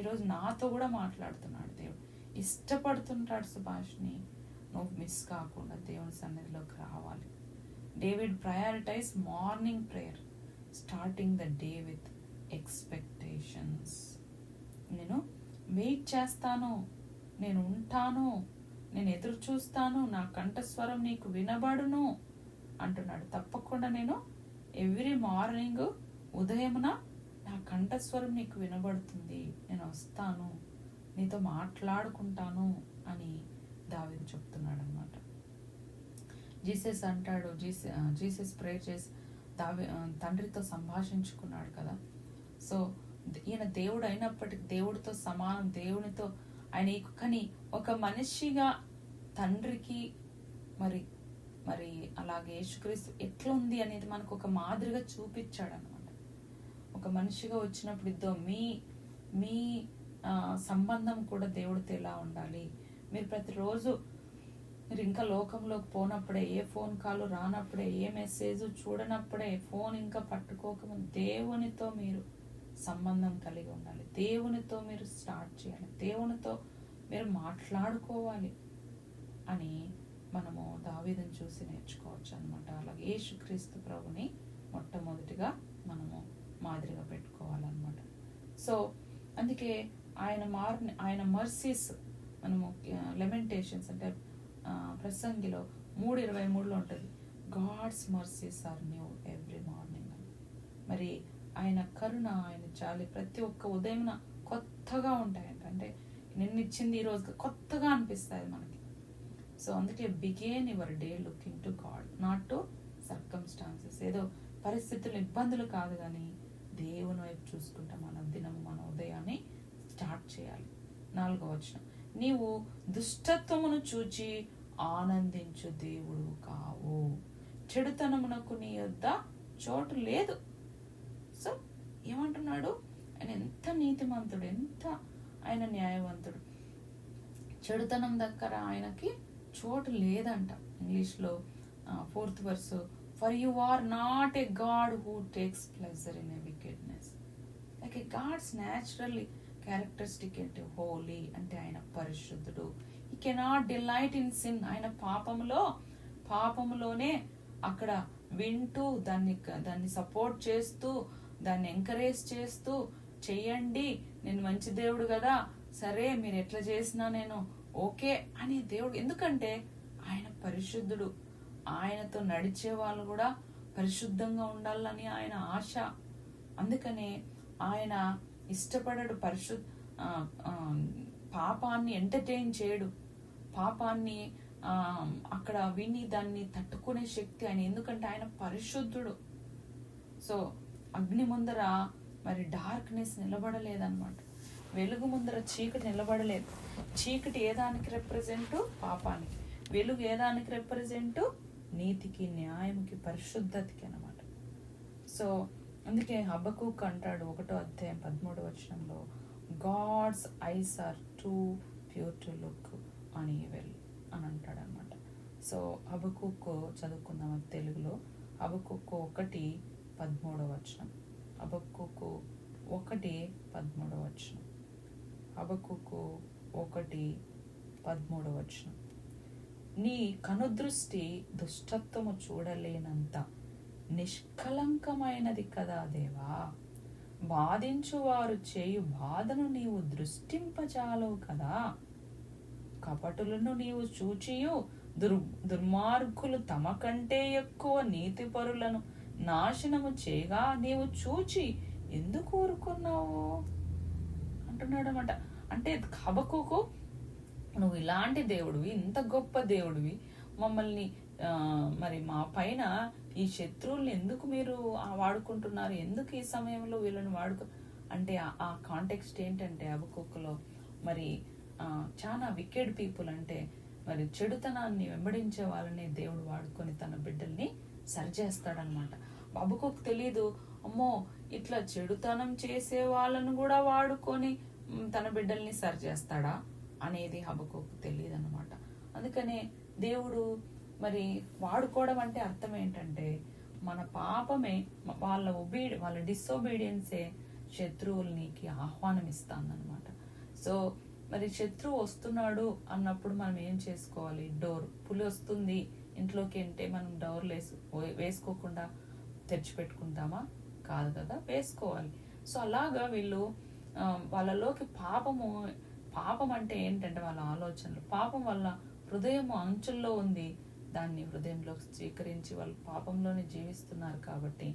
ఈరోజు నాతో కూడా మాట్లాడుతున్నాడు దేవుడు, ఇష్టపడుతుంటాడు. సుభాష్ని, నువ్వు మిస్ కాకుండా దేవుని సన్నిధిలోకి రావాలి. David prioritise morning prayer, starting the day with expectations. నేను వెయిట్ చేస్తాను, నేను ఉంటాను, నేను ఎదురు చూస్తాను, నా కంఠస్వరం నీకు వినబడును అంటున్నాడు. తప్పకుండా నేను ఎవ్రీ మార్నింగ్ ఉదయమున నా కంఠస్వరం నీకు వినబడుతుంది, నేను వస్తాను, నీతో మాట్లాడుకుంటాను అని దావీదు చెప్తున్నాడు అనమాట. జీసస్ అంటాడు, జీసస్ ప్రేయర్ చేసి తండ్రితో సంభాషించుకున్నాడు కదా. సో ఈయన దేవుడు అయినప్పటికీ దేవుడితో సమానం, దేవునితో ఆయన. కానీ ఒక మనిషిగా తండ్రికి మరి మరి అలాగే యేసుక్రీస్తు ఎట్లా ఉంది అనేది మనకు ఒక మాదిరిగా చూపించాడు అనమాట. ఒక మనిషిగా వచ్చినప్పుడు మీ సంబంధం కూడా దేవుడితో ఎలా ఉండాలి. మీరు ప్రతిరోజు మీరు ఇంకా లోకంలోకి పోనప్పుడే, ఏ ఫోన్ కాల్ రానప్పుడే, ఏ మెసేజ్ చూడనప్పుడే, ఫోన్ ఇంకా పట్టుకోకముందు దేవునితో మీరు సంబంధం కలిగి ఉండాలి. దేవునితో మీరు స్టార్ట్ చేయాలి, దేవునితో మీరు మాట్లాడుకోవాలి అని మనము దావీదుని చూసి నేర్చుకోవచ్చు అనమాట. అలాగే యేసుక్రీస్తు ప్రభుని మొట్టమొదటిగా మనము మాదిరిగా పెట్టుకోవాలన్నమాట. సో అందుకే ఆయన మర్సీస్ మనము లెమెంటేషన్స్ అంటే ప్రసంగిలో 3:23 ఉంటుంది, God's mercies are new every morning అని. మరి ఆయన కరుణ, ఆయన జాలి ప్రతి ఒక్క ఉదయం కొత్తగా ఉంటాయంట. అంటే నిన్నిచ్చింది ఈరోజు కొత్తగా అనిపిస్తుంది మనకి. సో అందుకే began your day looking to God, not to circumstances. ఏదో పరిస్థితులు, ఇబ్బందులు కాదు, కానీ దేవుని వైపు చూసుకుంటా మన దినము, మన ఉదయాన్ని స్టార్ట్ చేయాలి. 4వ వచనం, నీవు దుష్టత్వమును చూచి ఆనందించు దేవుడు కావు, చెడుతనమునకు నీ యొద్ద చోటు లేదు. సో ఏమంటున్నాడు, ఆయన ఎంత నీతిమంతుడు, ఎంత ఆయన న్యాయవంతుడు. చెడుతనం దగ్గర ఆయనకి చోటు లేదంట. ఇంగ్లీష్లో 4th verse, for you are not a God who takes pleasure in a wickedness. Like a God's naturally characteristic అంటే హోలీ, అంటే ఆయన పరిశుద్ధుడు. ఈ కెనాట్ డిలైట్ ఇన్ సిన్. ఆయన పాపములోనే అక్కడ వింటూ దాన్ని సపోర్ట్ చేస్తూ, దాన్ని ఎంకరేజ్ చేస్తూ, చెయ్యండి, నేను మంచి దేవుడు కదా, సరే మీరు ఎట్లా చేసినా నేను ఓకే అనే దేవుడు. ఎందుకంటే ఆయన పరిశుద్ధుడు. ఆయనతో నడిచే వాళ్ళు కూడా పరిశుద్ధంగా ఉండాలని ఆయన ఆశ. అందుకనే ఆయన ఇష్టపడడు పాపాన్ని ఎంటర్టైన్ చేయడు. పాపాన్ని అక్కడ విని దాన్ని తట్టుకునే శక్తి ఆయన, ఎందుకంటే ఆయన పరిశుద్ధుడు. సో అగ్ని ముందర మరి డార్క్నెస్ నిలబడలేదన్నమాట. వెలుగు ముందర చీకటి నిలబడలేదు. చీకటి ఏదానికి రిప్రజెంట్? పాపానికి. వెలుగు ఏదానికి రిప్రజెంట్? నీతికి, న్యాయంకి, పరిశుద్ధతకి అన్నమాట. సో అందుకే హబక్కూక్ అంటాడు 1వ అధ్యాయం 13వ వచనంలో, God's eyes are too pure to look on evil అని అంటాడు అనమాట. సో హబక్కూక్ చదువుకుందాం తెలుగులో. హబక్కూక్ 1:13 వచనం. హబక్కూక్ 1:13 వచనం. హబక్కూక్ 1:13 వచనం. నీ కనుదృష్టి దుష్టత్వము చూడలేనంత నిష్కలంకమైనది కదా దేవా, బాధించువారు చేయు బాధను నీవు దృష్టింపజాలవు కదా, కపటులను నీవు చూచియు దుర్మార్గులు తమ కంటే ఎక్కువ నీతిపరులను నాశనము చేయగా నీవు చూచి ఎందుకు ఊరుకున్నావు అంటున్నాడు అనమాట. అంటే హబక్కూకు, నువ్వు ఇలాంటి దేవుడివి, ఇంత గొప్ప దేవుడివి, మమ్మల్ని మరి మా పైన ఈ శత్రువుల్ని ఎందుకు మీరు వాడుకుంటున్నారు, ఎందుకు ఈ సమయంలో వీళ్ళని అంటే ఆ కాంటెక్స్ట్ ఏంటంటే హబక్కూకులో మరి చాలా వికెడ్ పీపుల్, అంటే మరి చెడుతనాన్ని వెంబడించే వాళ్ళని దేవుడు వాడుకొని తన బిడ్డల్ని సరిచేస్తాడనమాట. హబక్కూకు తెలీదు, అమ్మో ఇట్లా చెడుతనం చేసే వాళ్ళను కూడా వాడుకొని తన బిడ్డల్ని సరిచేస్తాడా అనేది హబక్కూకు తెలియదు అనమాట. అందుకనే దేవుడు వాడుకోవడం అంటే అర్థం ఏంటంటే, మన పాపమే, వాళ్ళ డిసొబీడియన్సే శత్రువులనికి ఆహ్వానం ఇస్తానమాట. సో శత్రువు వస్తున్నాడు అన్నప్పుడు మనం ఏం చేసుకోవాలి? పులి వస్తుంది ఇంట్లోకి అంటే మనం డోర్లు వేసుకోకుండా తెరిచిపెట్టుకుంటామా? కాదు కదా, వేసుకోవాలి. సో అలాగా వీళ్ళు వాళ్ళలోకి పాపం అంటే ఏంటంటే వాళ్ళ ఆలోచనలు, పాపం వల్ల హృదయం అంచుల్లో ఉంది, దాన్ని హృదయంలో స్వీకరించి వాళ్ళు పాపంలోనే జీవిస్తున్నారు. కాబట్టి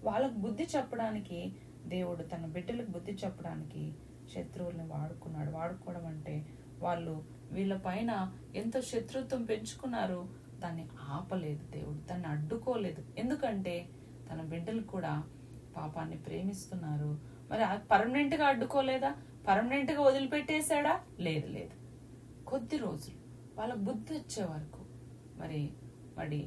వాళ్ళకు బుద్ధి చెప్పడానికి, దేవుడు తన బిడ్డలకు బుద్ధి చెప్పడానికి శత్రువుల్ని వాడుకున్నాడు. వాడుకోవడం అంటే వాళ్ళు వీళ్ళ పైన ఎంతో శత్రుత్వం పెంచుకున్నారు, దాన్ని ఆపలేదు దేవుడు, దాన్ని అడ్డుకోలేదు. ఎందుకంటే తన బిడ్డలు కూడా పాపాన్ని ప్రేమిస్తున్నారు. మరి పర్మనెంట్ గా అడ్డుకోలేదా? పర్మనెంట్ గా వదిలిపెట్టేశాడా? లేదు. కొద్ది రోజులు వాళ్ళ బుద్ధి వచ్చే వరకు మరి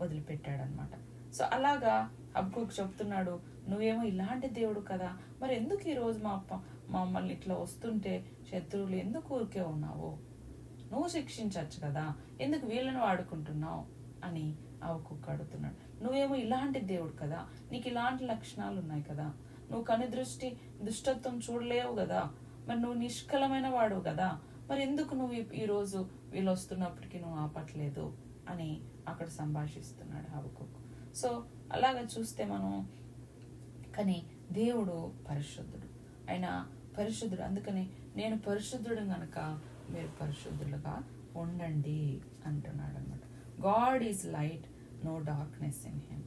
వదిలిపెట్టాడనమాట. సో అలాగా హబక్కూకు చెప్తున్నాడు, నువ్వేమో ఇలాంటి దేవుడు కదా, మరి ఎందుకు ఈరోజు మమ్మల్ని ఇట్లా వస్తుంటే శత్రువులు ఎందుకు ఊరికే ఉన్నావు? నువ్వు శిక్షించచ్చు కదా, ఎందుకు వీళ్ళని వాడుకుంటున్నావు అని హబక్కూకు అడుగుతున్నాడు. నువ్వేమో ఇలాంటి దేవుడు కదా, నీకు ఇలాంటి లక్షణాలు ఉన్నాయి కదా, నువ్వు దుష్టత్వం చూడలేవు కదా, మరి నువ్వు నిష్కలమైన వాడు కదా, మరి ఎందుకు నువ్వు ఈరోజు వీళ్ళు వస్తున్నప్పటికీ నువ్వు ఆపట్లేదు అని అక్కడ సంభాషిస్తున్నాడు హబక్కూకు. సో అలాగా చూస్తే మనం, కానీ దేవుడు పరిశుద్ధుడు, ఆయన పరిశుద్ధుడు. అందుకని నేను పరిశుద్ధుడు గనక మీరు పరిశుద్ధులుగా ఉండండి అంటున్నాడు అనమాట. God is light, no darkness in him.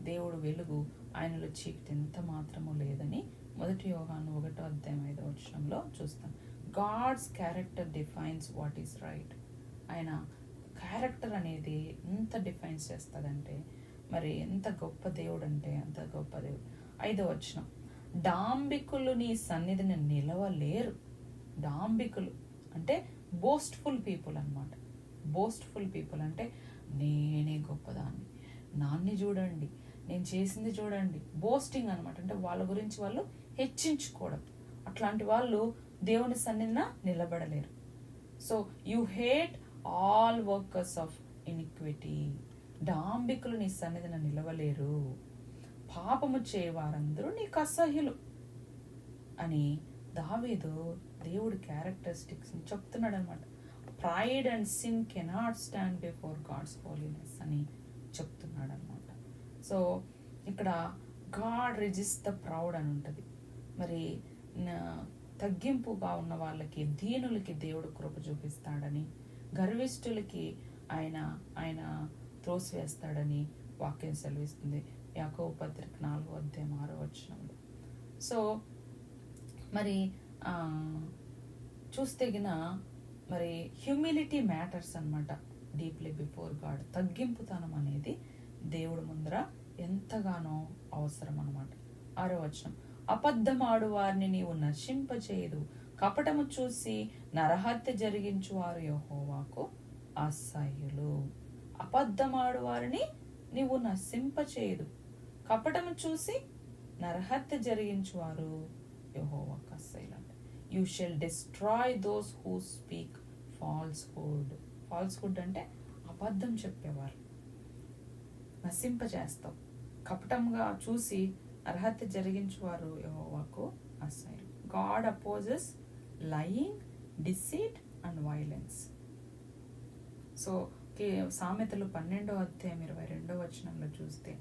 దేవుడు వెలుగు, ఆయనలో చీకటి ఎంత మాత్రము లేదని 1 యోహాను 1వ అధ్యాయం 5వ వచనంలో చూస్తాం. God's character defines what is right. ఆయన క్యారెక్టర్ అనేది ఎంత డిఫైన్స్ చేస్తుందంటే, మరి ఎంత గొప్ప దేవుడు అంటే అంత గొప్ప దేవుడు. 5వ వచనం, డాంబికులు నీ సన్నిధిని నిలవలేరు. డాంబికులు అంటే బోస్ట్ఫుల్ పీపుల్ అనమాట. బోస్ట్ఫుల్ పీపుల్ అంటే నేనే గొప్పదాన్ని, నాన్ని చూడండి, నేను చేసింది చూడండి. బోస్టింగ్ అనమాట, అంటే వాళ్ళ గురించి వాళ్ళు హెచ్చించుకోవడం. అట్లాంటి వాళ్ళు దేవుని సన్నిధిన నిలబడలేరు. So you hate all workers of iniquity. డాంబికులు నీ సన్నిధిన నిలవలేరు. పాపము చేయవారందరూ నీకు అసహ్యులు అని దావీదు దేవుడి క్యారెక్టరిస్టిక్స్ ని చెప్తున్నాడు అనమాట. Pride and sin cannot stand before God's holiness అని చెప్తున్నాడు అనమాట. సో ఇక్కడ గాడ్ రిజిస్ట్ ద ప్రౌడ్ అని ఉంటుంది. మరి తగ్గింపుగా ఉన్న వాళ్ళకి, దీనులకి దేవుడు కృప చూపిస్తాడని, గర్విష్ఠులకి ఆయన ఆయన త్రోసివేస్తాడని వాక్యం సెలవిస్తుంది యాకోబు పత్రిక 4:6. సో మరి చూస్తే గిన మరి హ్యూమిలిటీ మ్యాటర్స్ అనమాట డీప్లీ బిఫోర్ గాడ్. తగ్గింపుతనం అనేది దేవుడు ముందర ఎంతగానో అవసరం అనమాట. 6వ అబద్ధమాడు వారిని నీవు నశింపచేయదు, కపటము చూసి నరహత్య జరిగించువారు యెహోవాకు అసహ్యులు. అబద్ధమాడు వారిని నీవు నశింపచేయదు, కపటము చూసి నరహత్య జరిగించువారు యెహోవాకు అసహ్యులు. You shall destroy those who speak falsehood. Falsehood అంటే అబద్ధం చెప్పేవారు నశింపజేస్తావు. కపటంగా చూసి నరహత్య జరిగించువారు యెహోవాకు అసహ్యులు. God opposes lying, deceit and violence. So సామెతలు 12:22 చూస్తే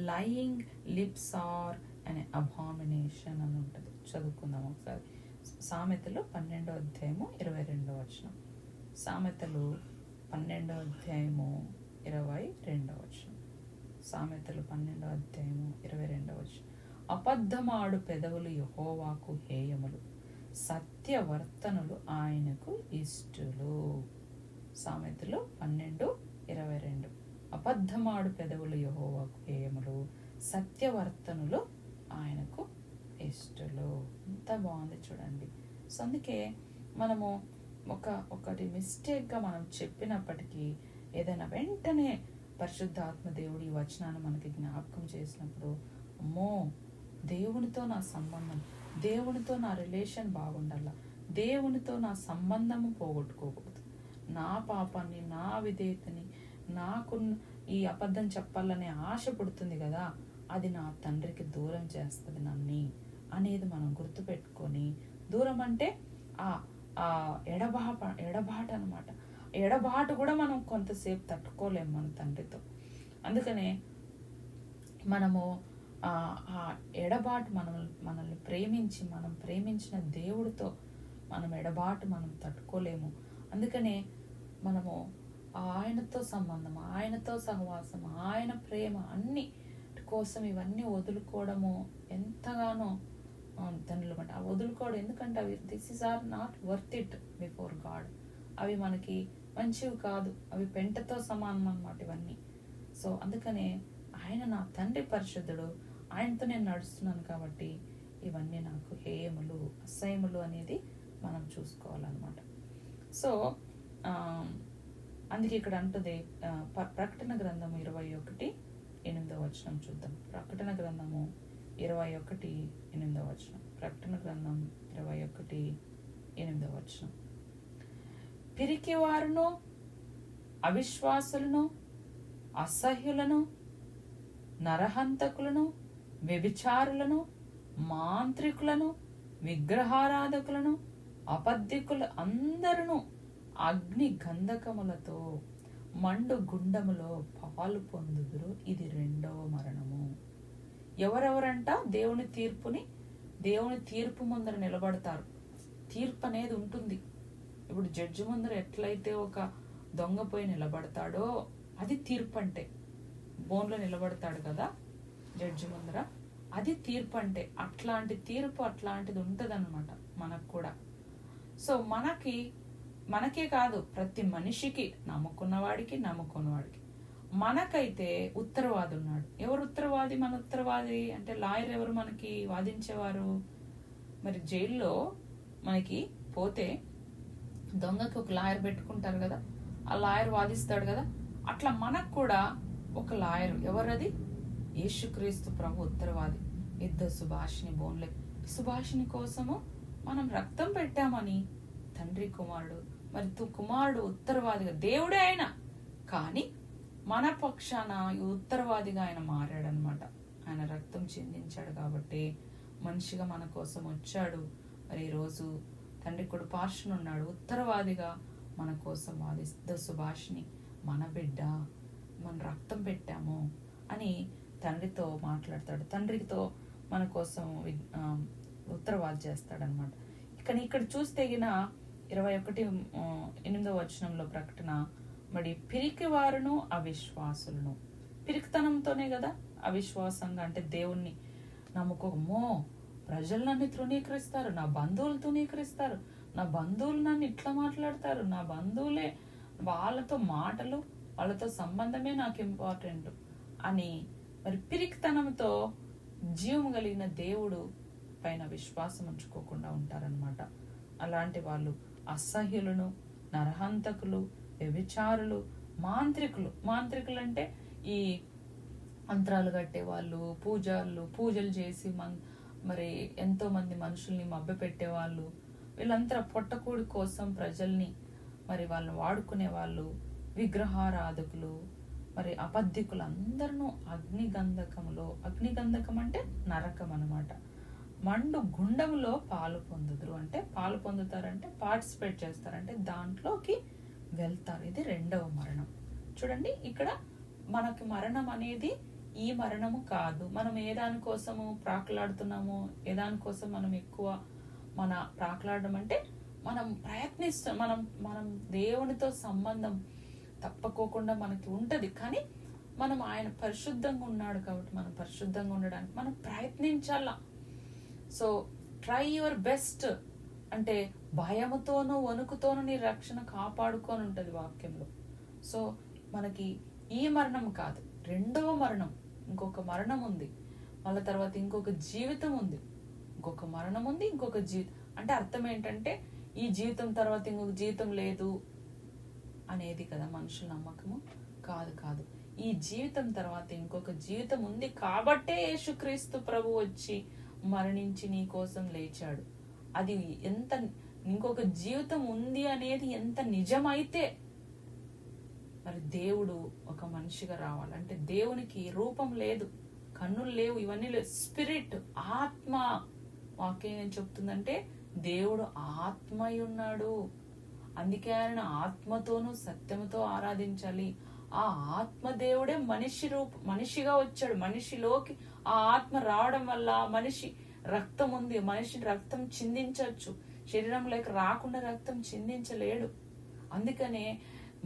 lying lips are an abomination అని ఉంటుంది. చదువుకుందాం ఒకసారి. సామెతలు 12:22. సామెతలు 12:22. సామెతలు 12:22. అబద్ధమాడు పెదవులు యెహోవాకు హేయములు, సత్యవర్తనులు ఆయనకు ఇష్టులు. సామెతలు 12:22. అబద్ధమాడు పెదవులు యెహోవాకు హేయములు, సత్యవర్తనులు ఆయనకు ఇష్టలు. ఎంత బాగుంది చూడండి. సో అందుకే మనము ఒకటి మిస్టేక్గా మనం చెప్పినప్పటికీ ఏదైనా వెంటనే పరిశుద్ధాత్మ దేవుడు ఈ వచనాన్ని మనకి జ్ఞాపకం చేసినప్పుడు, అమ్మో దేవునితో నా సంబంధం, దేవునితో నా రిలేషన్ బాగుండాల, దేవునితో నా సంబంధము పోగొట్టుకోకూడదు, నా పాపాన్ని, నా విధేయతని, నాకు ఈ అబద్ధం చెప్పాలనే ఆశ పుడుతుంది కదా, అది నా తండ్రికి దూరం చేస్తుంది నన్ను అనేది మనం గుర్తుపెట్టుకొని, దూరం అంటే ఆ ఎడబాటు అనమాట. ఎడబాటు కూడా మనం కొంతసేపు తట్టుకోలేము మన తండ్రితో. అందుకనే మనము ఆ ఎడబాటు మనల్ని ప్రేమించి మనం ప్రేమించిన దేవుడితో మనం ఎడబాటు మనం తట్టుకోలేము. అందుకనే మనము ఆయనతో సంబంధం, ఆయనతో సహవాసం, ఆయన ప్రేమ అన్ని కోసం ఇవన్నీ వదులుకోవడము ఎంతగానో తండ్రులు అంట. ఆ వదులుకోవడం ఎందుకంటే అవి this is are not worth it before God. అవి మనకి మంచివి కాదు, అవి పెంటతో సమానం అన్నమాట ఇవన్నీ. సో అందుకనే ఆయన నా తండ్రి పరిశుద్ధుడు, ఆయనతో నేను నడుస్తున్నాను కాబట్టి ఇవన్నీ నాకు హేయములు, అసహ్యములు అనేది మనం చూసుకోవాలన్నమాట. సో అందుకే ఇక్కడ అంటుంది ప్రకటన గ్రంథము 21:8 చూద్దాం. ప్రకటన గ్రంథము 21:8. ప్రకటన గ్రంథం 21:8. పిరికివారును, అవిశ్వాసులను, అసహ్యులను, నరహంతకులను, వ్యభిచారులను, మాంత్రికులను, విగ్రహారాధకులను, అబద్ధికులు అందరును అగ్ని గంధకములతో మండు గుండములో పాలు పొందుదురు. ఇది 2వ మరణము. ఎవరెవరంట దేవుని తీర్పు ముందర నిలబడతారు. తీర్పు అనేది ఉంటుంది. ఇప్పుడు జడ్జి ముందర ఎట్లయితే ఒక దొంగ పోయి నిలబడతాడో అది తీర్పు అంటే. బోన్లో నిలబడతాడు కదా జడ్జి ముందర, అది తీర్పు అంటే. అట్లాంటి తీర్పు అట్లాంటిది ఉంటుంది అనమాట మనకు కూడా. సో మనకే కాదు, ప్రతి మనిషికి, నమ్ముకున్నవాడికి నమ్ముకున్నవాడికి. మనకైతే ఉత్తరవాది ఉన్నాడు. ఎవరు ఉత్తరవాది? మన ఉత్తరవాది అంటే లాయర్ ఎవరు మనకి వాదించేవారు? మరి జైల్లో మనకి పోతే దొంగకి ఒక లాయర్ పెట్టుకుంటారు కదా, ఆ లాయర్ వాదిస్తాడు కదా. అట్లా మనకు కూడా ఒక లాయర్. ఎవరది? యేసుక్రీస్తు ప్రభు ఉత్తరవాది. ఇద్దరు సుభాషిని బోన్లే సుభాషిని కోసము మనం రక్తం పెట్టామని తండ్రి కుమారుడు, మరి కుమారుడు ఉత్తరవాదిగా దేవుడే ఆయన, కానీ మన పక్షాన ఉత్తరవాదిగా ఆయన మారాడనమాట. ఆయన రక్తం చిందించాడు కాబట్టి మనిషిగా మన కోసం వచ్చాడు. మరి ఈరోజు తండ్రి కూడా పార్శ్వన ఉన్నాడు, ఉత్తరవాదిగా మన కోసం వాదిస్తూ సుభాషిని మన బిడ్డ, మన రక్తం పెట్టాము అని తండ్రితో మాట్లాడతాడు. తండ్రితో మన కోసం ఉత్తరవాది చేస్తాడనమాట. కానీ ఇక్కడ చూస్తే 21:8 ప్రకటన, మరి పిరికి వారును అవిశ్వాసులను, పిరికితనంతోనే కదా అవిశ్వాసంగా, అంటే దేవుణ్ణి నమ్ముకోమో, ప్రజలు నన్ను తృణీకరిస్తారు, నా బంధువులు తృణీకరిస్తారు, నా బంధువులు నన్ను ఇట్లా మాట్లాడతారు, నా బంధువులే, వాళ్ళతో మాటలు, వాళ్ళతో సంబంధమే నాకు ఇంపార్టెంట్ అని మరి పిరికితనంతో జీవం కలిగిన దేవుడు పైన విశ్వాసం ఉంచుకోకుండా ఉంటారనమాట. అలాంటి వాళ్ళు అసహ్యులను, నరహంతకులు, వ్యభిచారులు, మాంత్రికులు అంటే ఈ మంత్రాలు కట్టే వాళ్ళు, పూజలు చేసి మరి ఎంతో మంది మనుషుల్ని మభ్యపెట్టే వాళ్ళు, వీళ్ళంతా పొట్టకూడి కోసం ప్రజల్ని మరి వాళ్ళని వాడుకునే వాళ్ళు, విగ్రహారాధకులు, మరి అబద్ధికులు అందరూ అగ్నిగంధకం అంటే నరకం అన్నమాట, మండు గుండములో పాలు పొందుతారంటే పార్టిసిపేట్ చేస్తారంటే దాంట్లోకి వెళ్తారు. ఇది 2వ మరణం. చూడండి, ఇక్కడ మనకి మరణం అనేది ఈ మరణము కాదు. మనం ఏ దానికోసము ప్రాకులాడుతున్నాము, ఏ దానికోసం మనం ఎక్కువ ప్రాకులాడడం అంటే మనం ప్రయత్నిస్తాం, మనం దేవునితో సంబంధం తప్పకోకుండా మనకి ఉంటది, కానీ మనం ఆయన పరిశుద్ధంగా ఉన్నాడు కాబట్టి మనం పరిశుద్ధంగా ఉండడానికి మనం ప్రయత్నించాల. సో ట్రై యువర్ బెస్ట్ అంటే భయముతోనూ వణుకుతోనూ నీ రక్షణ కాపాడుకొని ఉంటది వాక్యంలో. సో మనకి ఈ మరణం కాదు, 2వ మరణం, ఇంకొక మరణం ఉంది, మళ్ళీ తర్వాత ఇంకొక జీవితం ఉంది, ఇంకొక మరణం ఉంది, ఇంకొక జీవితం. అంటే అర్థం ఏంటంటే ఈ జీవితం తర్వాత ఇంకొక జీవితం లేదు అనేది కదా మనుషుల నమ్మకము. కాదు, ఈ జీవితం తర్వాత ఇంకొక జీవితం ఉంది కాబట్టే యేసుక్రీస్తు ప్రభు వచ్చి మరణించి నీ కోసం లేచాడు. అది ఎంత, ఇంకొక జీవితం ఉంది అనేది ఎంత నిజమైతే మరి దేవుడు ఒక మనిషిగా రావాలంటే దేవునికి రూపం లేదు, కన్నులు లేవు, ఇవన్నీ లేవు, స్పిరిట్, ఆత్మ. వాక్యం ఏం చెప్తుందంటే దేవుడు ఆత్మై ఉన్నాడు, అందుకే ఆయన ఆత్మతోనూ సత్యముతో ఆరాధించాలి. ఆ ఆత్మ దేవుడే మనిషిగా వచ్చాడు. మనిషిలోకి ఆ ఆత్మ రావడం వల్ల మనిషి రక్తం ఉంది, మనిషి రక్తం చిందించవచ్చు, శరీరంలోకి రాకుండా రక్తం చిందించలేడు. అందుకనే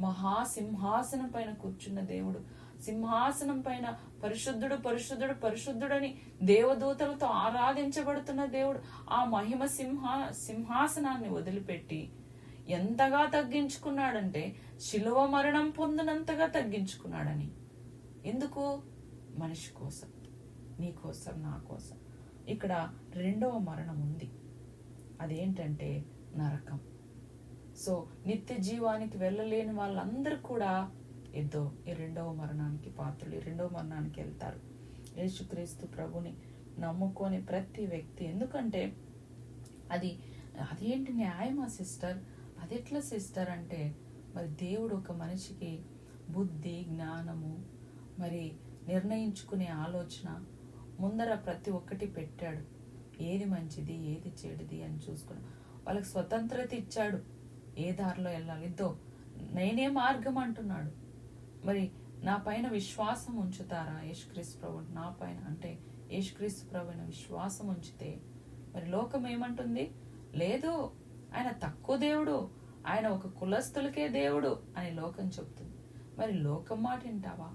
మహాసింహాసనం పైన కూర్చున్న దేవుడు, సింహాసనం పైన పరిశుద్ధుడని దేవదూతలతో ఆరాధించబడుతున్న దేవుడు ఆ మహిమ సింహాసనాన్ని వదిలిపెట్టి ఎంతగా తగ్గించుకున్నాడంటే శిలువ మరణం పొందినంతగా తగ్గించుకున్నాడని. ఎందుకు? మనిషి కోసం, నీ కోసం, నా కోసం. ఇక్కడ 2వ మరణం ఉంది, అదేంటంటే నరకం. సో నిత్య జీవానికి వెళ్ళలేని వాళ్ళందరూ కూడా ఈ 2వ మరణానికి పాత్రలు, ఈ 2వ మరణానికి వెళ్తారు. యేసుక్రీస్తు ప్రభుని నమ్ముకొని ప్రతి వ్యక్తి. ఎందుకంటే అదేంటి న్యాయమా సిస్టర్, అది ఎట్లా సిస్టర్ అంటే, మరి దేవుడు ఒక మనిషికి బుద్ధి, జ్ఞానము, మరి నిర్ణయించుకునే ఆలోచన ముందర ప్రతి ఒక్కటి పెట్టాడు. ఏది మంచిది, ఏది చెడుది అని చూసుకుని వాళ్ళకి స్వతంత్రత ఇచ్చాడు. ఏ దారిలో వెళ్ళాలి, నేనే మార్గం అంటున్నాడు. మరి నా పైన విశ్వాసం ఉంచుతారా? యేసుక్రీస్తు ప్రభు నా పైన, అంటే యేసుక్రీస్తు ప్రభుని విశ్వాసం ఉంచితే మరి లోకం ఏమంటుంది? లేదు, ఆయన తక్కువ దేవుడు, ఆయన ఒక కులస్తులకే దేవుడు అని లోకం చెప్తుంది. మరి లోకం మాట వింటావా,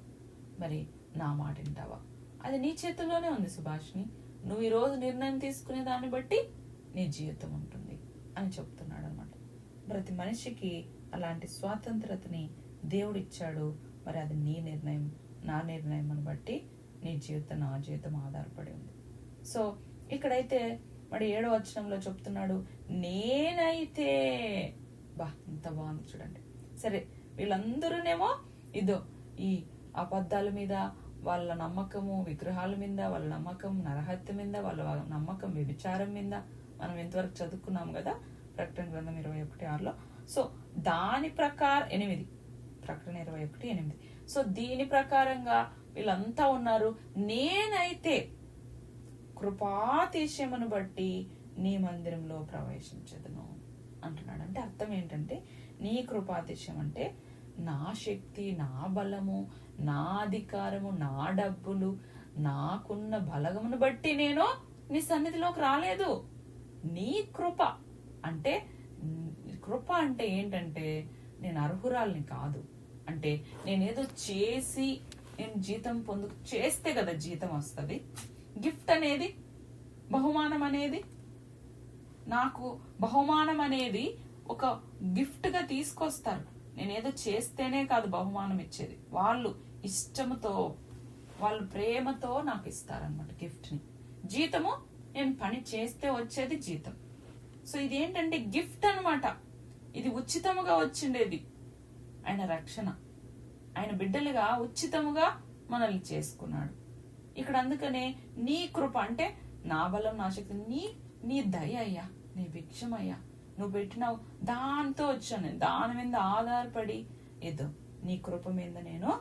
మరి నా మాట వింటావా? అది నీ చేతుల్లోనే ఉంది సుభాష్ని. నువ్వు ఈరోజు నిర్ణయం తీసుకునే దాన్ని బట్టి నీ జీవితం ఉంటుంది అని చెప్తున్నాడు అనమాట. ప్రతి మనిషికి అలాంటి స్వాతంత్రతని దేవుడు ఇచ్చాడు. మరి అది నీ నిర్ణయం, నా నిర్ణయం అని బట్టి నీ జీవితం, నా జీవితం ఆధారపడి ఉంది. సో ఇక్కడైతే మరి 7వ వచనంలో చెప్తున్నాడు, నేనైతే, ఇంత బాగుంది చూడండి. సరే, వీళ్ళందరూనేమో ఈ అబద్ధాల మీద, వాళ్ళ నమ్మకము విగ్రహాల మీద, వాళ్ళ నమ్మకం నరహత్య మీద, వాళ్ళ నమ్మకం వ్యభిచారం మీద మనం ఎంతవరకు చదువుకున్నాం కదా ప్రకటన గ్రంథం 21:6లో. సో దాని ప్రకారం 8 ప్రకటన 21:8. సో దీని ప్రకారంగా వీళ్ళంతా ఉన్నారు. నేనైతే కృపాతిశయమును బట్టి నీ మందిరంలో ప్రవేశించదును అంటున్నాడు. అంటే అర్థం ఏంటంటే నీ కృపాతిశయం అంటే నా శక్తి, నా బలము, నా అధికారము, నా డబ్బులు, నాకున్న బలగమును బట్టి నేను నీ సన్నిధిలోకి రాలేదు. నీ కృప అంటే, కృప అంటే ఏంటంటే నేను అర్హురాల్ని కాదు. అంటే నేనేదో చేసి నేను జీతం చేస్తే కదా జీతం వస్తుంది. గిఫ్ట్ అనేది, బహుమానం అనేది, నాకు బహుమానం అనేది ఒక గిఫ్ట్ గా తీసుకొస్తారు. నేనేదో చేస్తేనే కాదు బహుమానం ఇచ్చేది. వాళ్ళు ఇష్టంతో, వాళ్ళు ప్రేమతో నాకు ఇస్తారనమాట గిఫ్ట్ ని. జీతము నేను పని చేస్తే వచ్చేది జీతం. సో ఇది ఏంటంటే గిఫ్ట్ అనమాట. ఇది ఉచితముగా వచ్చిండేది. ఆయన రక్షణ, ఆయన బిడ్డలుగా ఉచితముగా మనల్ని చేసుకున్నాడు ఇక్కడ. అందుకనే నీ కృప అంటే నా బలం, నా శక్తి, నీ దయ అయ్యా, నీ భిక్షం అయ్యా, నువ్వు పెట్టినావు, దాంతో వచ్చాను. దాని మీద ఆధారపడి ఏదో నీ కృప మీద నేను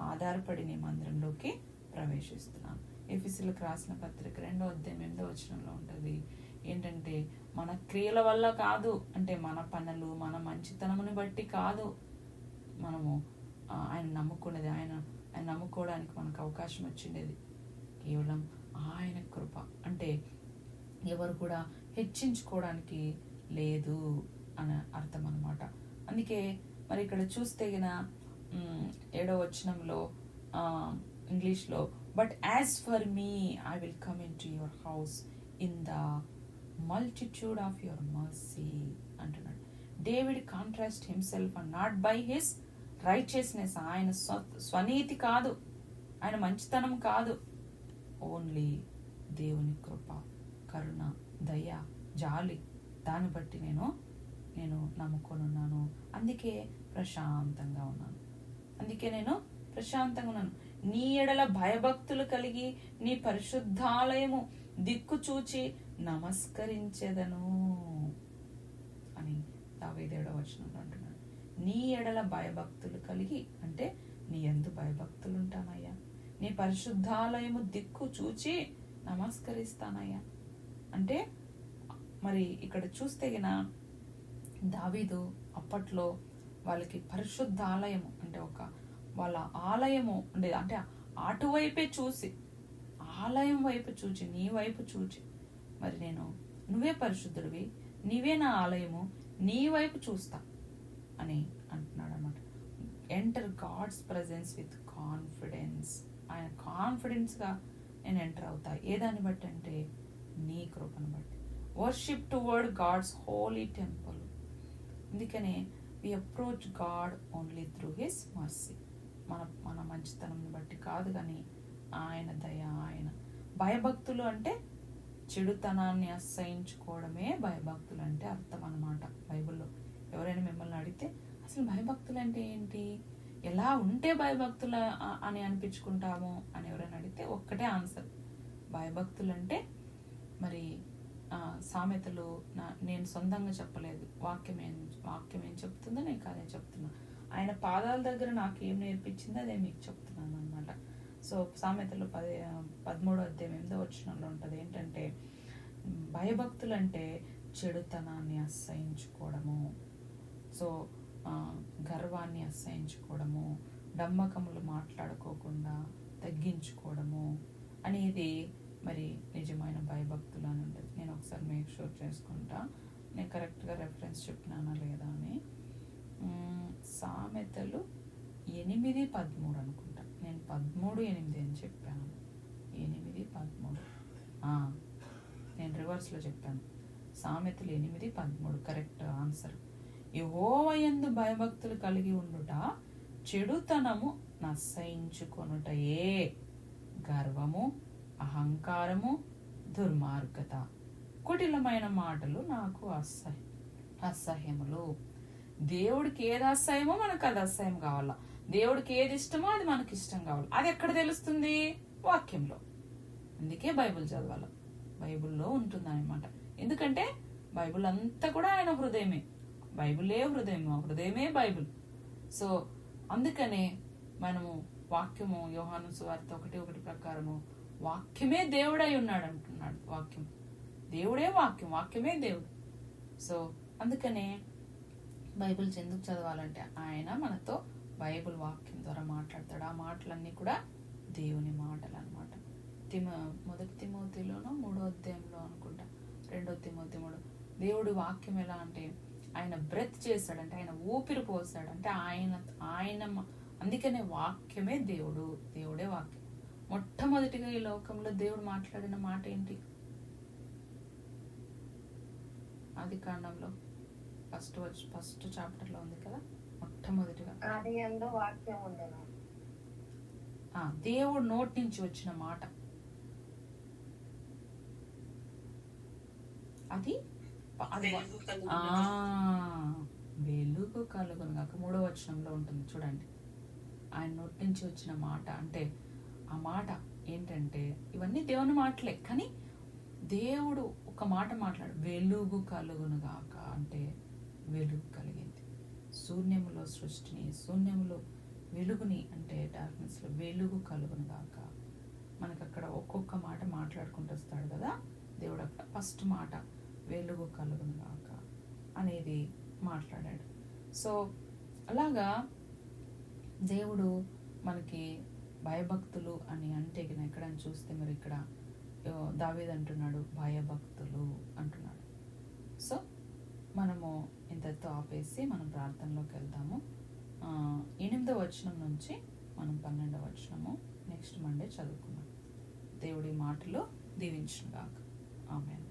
ఆధారపడి నీ మందిరంలోకి ప్రవేశిస్తున్నాను. ఎఫెసీయులకు రాసిన పత్రిక 2:8 ఉంటది ఏంటంటే మన క్రియల వల్ల కాదు, అంటే మన పనులు, మన మంచితనముని బట్టి కాదు మనము ఆయన నమ్ముకునేది. ఆయన నమ్ముకోవడానికి మనకు అవకాశం వచ్చిండేది కేవలం ఆయన కృప. అంటే ఎవరు కూడా హెచ్చించుకోవడానికి లేదు అని అర్థం అనమాట. అందుకే మరి ఇక్కడ చూస్తే గిన 7వ వచనంలో ఇంగ్లీష్లో, but as for me I will come in to your house in the multitude of your mercy అంటున్నాడు. David contrast himself and not by his righteousness. ఆయన స్వనీతి కాదు, ఆయన మంచితనం కాదు, ఓన్లీ దేవుని కృప, కరుణ, దయ, జాలి, దాన్ని బట్టి నేను నమ్ముకొని ఉన్నాను. అందుకే ప్రశాంతంగా ఉన్నాను. నీ ఎడల భయభక్తులు కలిగి నీ పరిశుద్ధాలయము దిక్కు చూచి నమస్కరించెదను అని దావీదు 7వ వచనంలో అంటున్నాడు. నీ ఎడల భయభక్తులు కలిగి అంటే నీ యందు భయభక్తులు ఉంటానయ్యా, నీ పరిశుద్ధాలయము దిక్కు చూచి నమస్కరిస్తానయ్యా. అంటే మరి ఇక్కడ చూస్తే గిన దావీదు అప్పట్లో వాళ్ళకి పరిశుద్ధ ఆలయము అంటే ఒక వాళ్ళ ఆలయము ఉండేది. అంటే అటువైపే చూసి, ఆలయం వైపు చూచి, నీ వైపు చూచి, మరి నువ్వే పరిశుద్ధుడివి, నీవే నా ఆలయము, నీ వైపు చూస్తా అని అంటున్నాడు అనమాట. Enter God's presence with confidence. ఆయన కాన్ఫిడెన్స్ గా నేను ఎంటర్ అవుతా. ఏదాన్ని బట్టి అంటే నీ కృపను బట్టి. Worship toward God's holy temple. అందుకనే we approach God only through his mercy. మన మంచితనం బట్టి కాదు, కానీ ఆయన దయ, ఆయన భయభక్తులు అంటే చెడుతనాన్ని అసహించుకోవడమే భయభక్తులు అంటే అర్థం అన్నమాట. బైబిల్లో ఎవరైనా మిమ్మల్ని అడిగితే అసలు భయభక్తులు అంటే ఏంటి, ఎలా ఉంటే భయభక్తులు అని అనిపించుకుంటాము అని ఎవరైనా అడిగితే ఒక్కటే ఆన్సర్, భయభక్తులు అంటే మరి సామెతలు నేను సొంతంగా చెప్పలేదు, వాక్యం ఏం చెప్తుందో నేను అదే చెప్తున్నా. ఆయన పాదాల దగ్గర నాకేం నేర్పించిందో అదే మీకు చెప్తున్నాను అనమాట. సో సామెతలు 13:8 ఉంటుంది ఏంటంటే భయభక్తులు అంటే చెడుతనాన్ని అసహించుకోవడము, సో గర్వాన్ని అసహించుకోవడము, డమ్మకములు మాట్లాడుకోకుండా తగ్గించుకోవడము అనేది మరి నిజమైన భయభక్తులు అని ఉంటుంది. నేను ఒకసారి మేక్ షూర్ చేసుకుంటా నేను కరెక్ట్గా రెఫరెన్స్ చెప్పినానా లేదా అని. సామెతలు 8:13 అనుకుంటా, నేను 13:8 అని చెప్పాను. 8:13 నేను రివర్స్లో చెప్పాను. సామెతలు 8:13 కరెక్ట్ ఆన్సర్. యెహోవా యందు భయభక్తులు కలిగి ఉండుట చెడుతనము నశయించుకొనుటయే, గర్వము, అహంకారము, దుర్మార్గత, కుటిలమైన మాటలు నాకు అసహ్యములు. దేవుడికి ఏది అసహ్యమో మనకు అది అసహ్యం కావాలా. దేవుడికి ఏది ఇష్టమో అది మనకి ఇష్టం కావాలి. అది ఎక్కడ తెలుస్తుంది? వాక్యంలో. అందుకే బైబిల్ చదవాలి. బైబిల్లో ఉంటుంది అనమాట. ఎందుకంటే బైబిల్ అంతా కూడా ఆయన హృదయమే. బైబిలే హృదయము, హృదయమే బైబిల్. సో అందుకనే మనము వాక్యము, యోహాను సువార్త 1:1 ప్రకారము వాక్యమే దేవుడై ఉన్నాడు అంటున్నాడు. వాక్యం దేవుడే వాక్యం, వాక్యమే దేవుడు. సో అందుకనే బైబిల్ ఎందుకు చదవాలంటే ఆయన మనతో బైబిల్ వాక్యం ద్వారా మాట్లాడతాడు. ఆ మాటలన్నీ కూడా దేవుని మాటలు అనమాట. మొదటి తిమోతిలోనో 3వ అధ్యాయంలో అనుకుంటా, 2వ తిమోతి 3, దేవుడి వాక్యం ఎలా అంటే ఆయన బ్రెత్ చేశాడంటే, ఆయన ఊపిరి పోసాడంటే ఆయన అందుకనే వాక్యమే దేవుడు, దేవుడే వాక్యం. మొట్టమొదటిగా ఈ లోకంలో దేవుడు మాట్లాడిన మాట ఏంటి? ఆదికాండంలో ఫస్ట్ చాప్టర్ లో ఉంది కదా, మొట్టమొదటిగా దేవుడు నోటి నుంచి వచ్చిన మాట అది వెలుగు కలుగును గాక 3వ వచనంలో ఉంటుంది చూడండి. ఆయన నోటి నుంచి వచ్చిన మాట అంటే ఆ మాట ఏంటంటే ఇవన్నీ దేవుని మాటలే, కానీ దేవుడు ఒక మాట మాట్లాడు, వెలుగు కలుగును గాక అంటే వెలుగు కలిగింది. శూన్యములో సృష్టిని, శూన్యములో వెలుగుని అంటే డార్క్నెస్ లో వెలుగు కలుగును గాక. మనకు అక్కడ ఒక్కొక్క మాట మాట్లాడుకుంటూ వస్తాడు కదా దేవుడు. అక్కడ ఫస్ట్ మాట వెలుగు కలుగును గాక అనేది మాట్లాడాడు. సో అలాగా దేవుడు మనకి భయభక్తులు అని అంటే ఎక్కడని చూస్తే మరి ఇక్కడ దావీదు అంటున్నాడు భయభక్తులు అంటున్నాడు. సో మనము ఇంతతో ఆపేసి మనం ప్రార్థనలోకి వెళ్దాము. 8వ వచనం నుంచి మనం 12వ వచనము నెక్స్ట్ మండే చదువుకున్నాం. దేవుడి మాటలు దీవించును గాక. ఆమేన్.